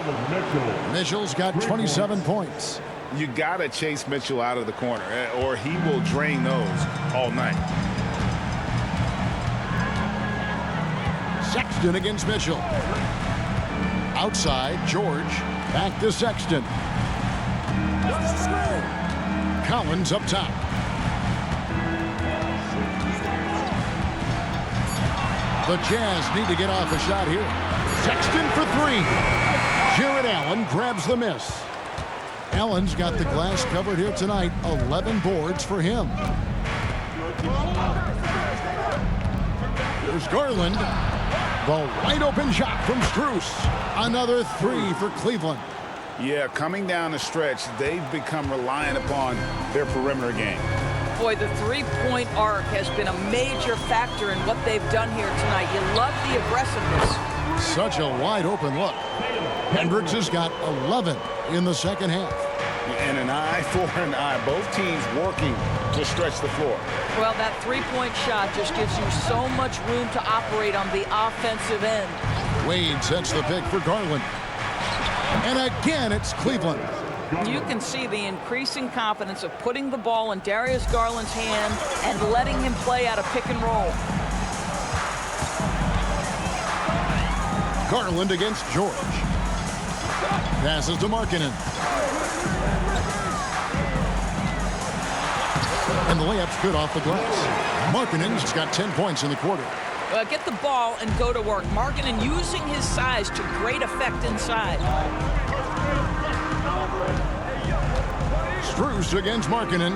S2: Mitchell's got 27 points.
S4: You got to chase Mitchell out of the corner, or he will drain those all night.
S2: Sexton against Mitchell. Outside, George. Back to Sexton. Collins up top. The Jazz need to get off a shot here. Sexton for 3. Jared Allen grabs the miss. Allen's got the glass covered here tonight. 11 boards for him. Here's Garland. The wide open shot from Strus. Another 3 for Cleveland.
S4: Yeah, coming down the stretch, they've become reliant upon their perimeter game.
S3: Boy, the three-point arc has been a major factor in what they've done here tonight. You love the aggressiveness.
S2: Such a wide open look. Hendricks has got 11 in the second half.
S4: And an eye for an eye. Both teams working to stretch the floor.
S3: Well, that three-point shot just gives you so much room to operate on the offensive end.
S2: Wade sets the pick for Garland. And again, it's Cleveland.
S3: You can see the increasing confidence of putting the ball in Darius Garland's hand and letting him play out a pick and roll.
S2: Garland against George. Passes to Markkanen. And the layup's good off the glass. Markkanen's got 10 points in the quarter.
S3: Get the ball and go to work. Markkanen using his size to great effect inside.
S2: Strus against Markkanen.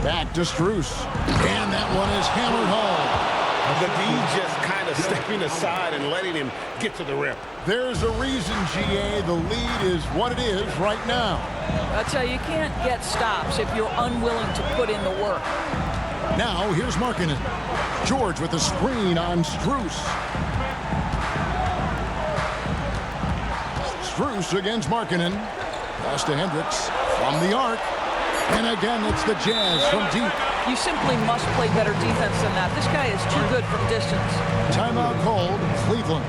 S2: Back to Strus. And that one is hammered home.
S5: The D just kind of stepping aside and letting him get to the rim.
S2: There's a reason, GA, the lead is what it is right now.
S3: I tell you, you can't get stops if you're unwilling to put in the work.
S2: Now, here's Markkanen. George with a screen on Strus. Strus against Markkanen. Pass to Hendricks from the arc. And again, it's the Jazz from deep.
S3: You simply must play better defense than that. This guy is too good from distance.
S2: Timeout called, Cleveland.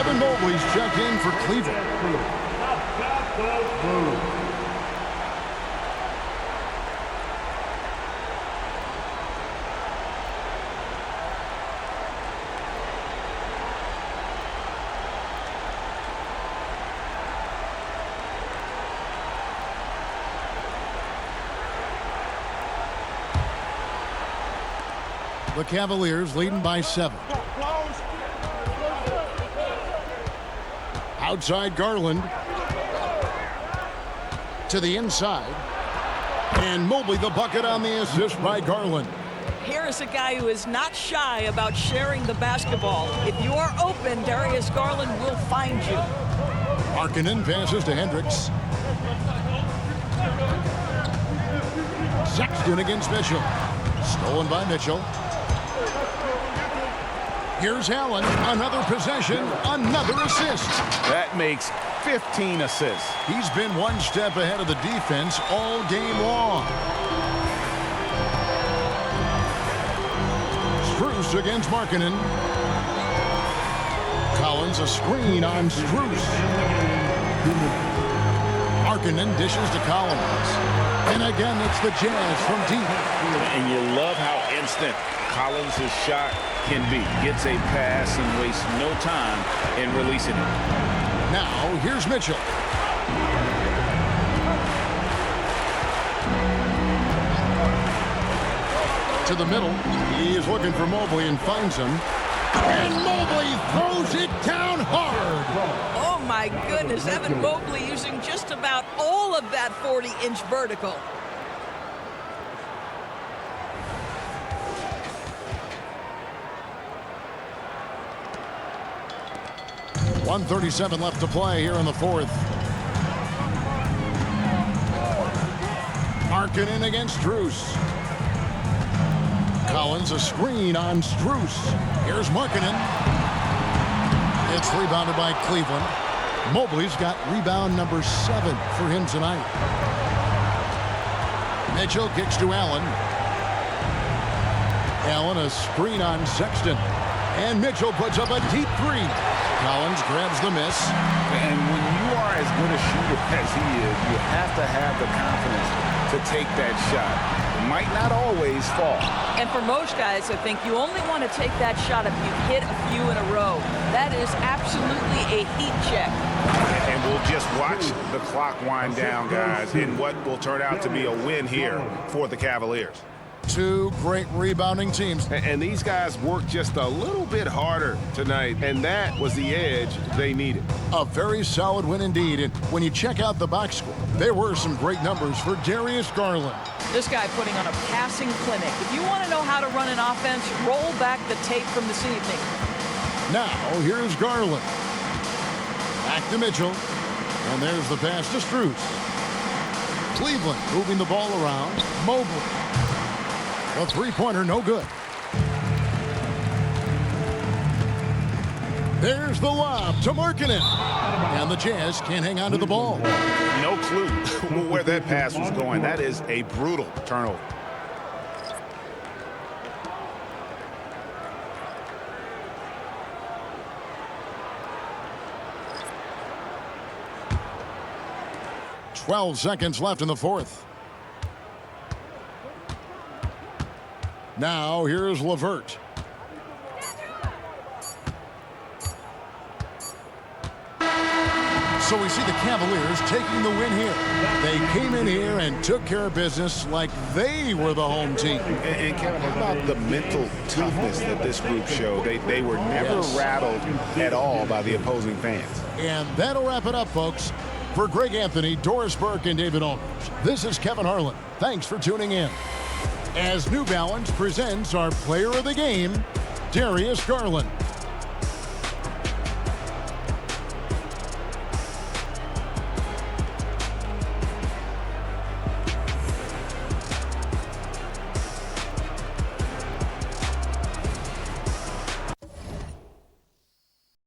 S2: Evan Mobley's checked in for Cleveland. The Cavaliers leading by 7. Outside Garland. To the inside. And Mobley the bucket on the assist by Garland.
S3: Here is a guy who is not shy about sharing the basketball. If you are open, Darius Garland will find you.
S2: Markkanen passes to Hendricks. Sexton against Mitchell. Stolen by Mitchell. Here's Allen. Another possession, another assist.
S5: That makes 15 assists.
S2: He's been one step ahead of the defense all game long. Strus against Markkanen. Collins a screen on Strus. Markkanen dishes to Collins. And again, it's the Jazz from deep.
S4: And you love how instant Collins' shot can be. Gets a pass and wastes no time in releasing it.
S2: Now, here's Mitchell. To the middle. He is looking for Mobley and finds him. And Mobley throws it down hard.
S3: Oh, my goodness. Evan Mobley using just about all of that 40-inch vertical.
S2: .137 left to play here in the fourth. Markkanen against Strus. Collins a screen on Strus. Here's Markkanen. It's rebounded by Cleveland. Mobley's got rebound number 7 for him tonight. Mitchell kicks to Allen. Allen a screen on Sexton. And Mitchell puts up a deep 3. Collins grabs the miss.
S4: And when you are as good a shooter as he is, you have to have the confidence to take that shot. It might not always fall.
S3: And for most guys, I think you only want to take that shot if you hit a few in a row. That is absolutely a heat check.
S5: And we'll just watch the clock wind down, guys, in what will turn out to be a win here for the Cavaliers.
S2: Two great rebounding teams.
S5: And these guys worked just a little bit harder tonight, and that was the edge they needed.
S2: A very solid win indeed. And when you check out the box score, there were some great numbers for Darius Garland.
S3: This guy putting on a passing clinic. If you want to know how to run an offense, roll back the tape from this evening.
S2: Now, here's Garland. Back to Mitchell. And there's the pass to Strus. Cleveland moving the ball around. Mobley. A three-pointer, no good. There's the lob to Markkanen. And the Jazz can't hang on to the ball.
S5: No clue where that pass was going. That is a brutal turnover.
S2: .12 seconds left in the fourth. Now, here's LeVert. So we see the Cavaliers taking the win here. They came in here and took care of business like they were the home team.
S5: And Kevin, how about the mental toughness that this group showed? They were never rattled at all by the opposing fans.
S2: And that'll wrap it up, folks. For Greg Anthony, Doris Burke, and David Aldridge, this is Kevin Harlan. Thanks for tuning in. As New Balance presents our player of the game, Darius Garland.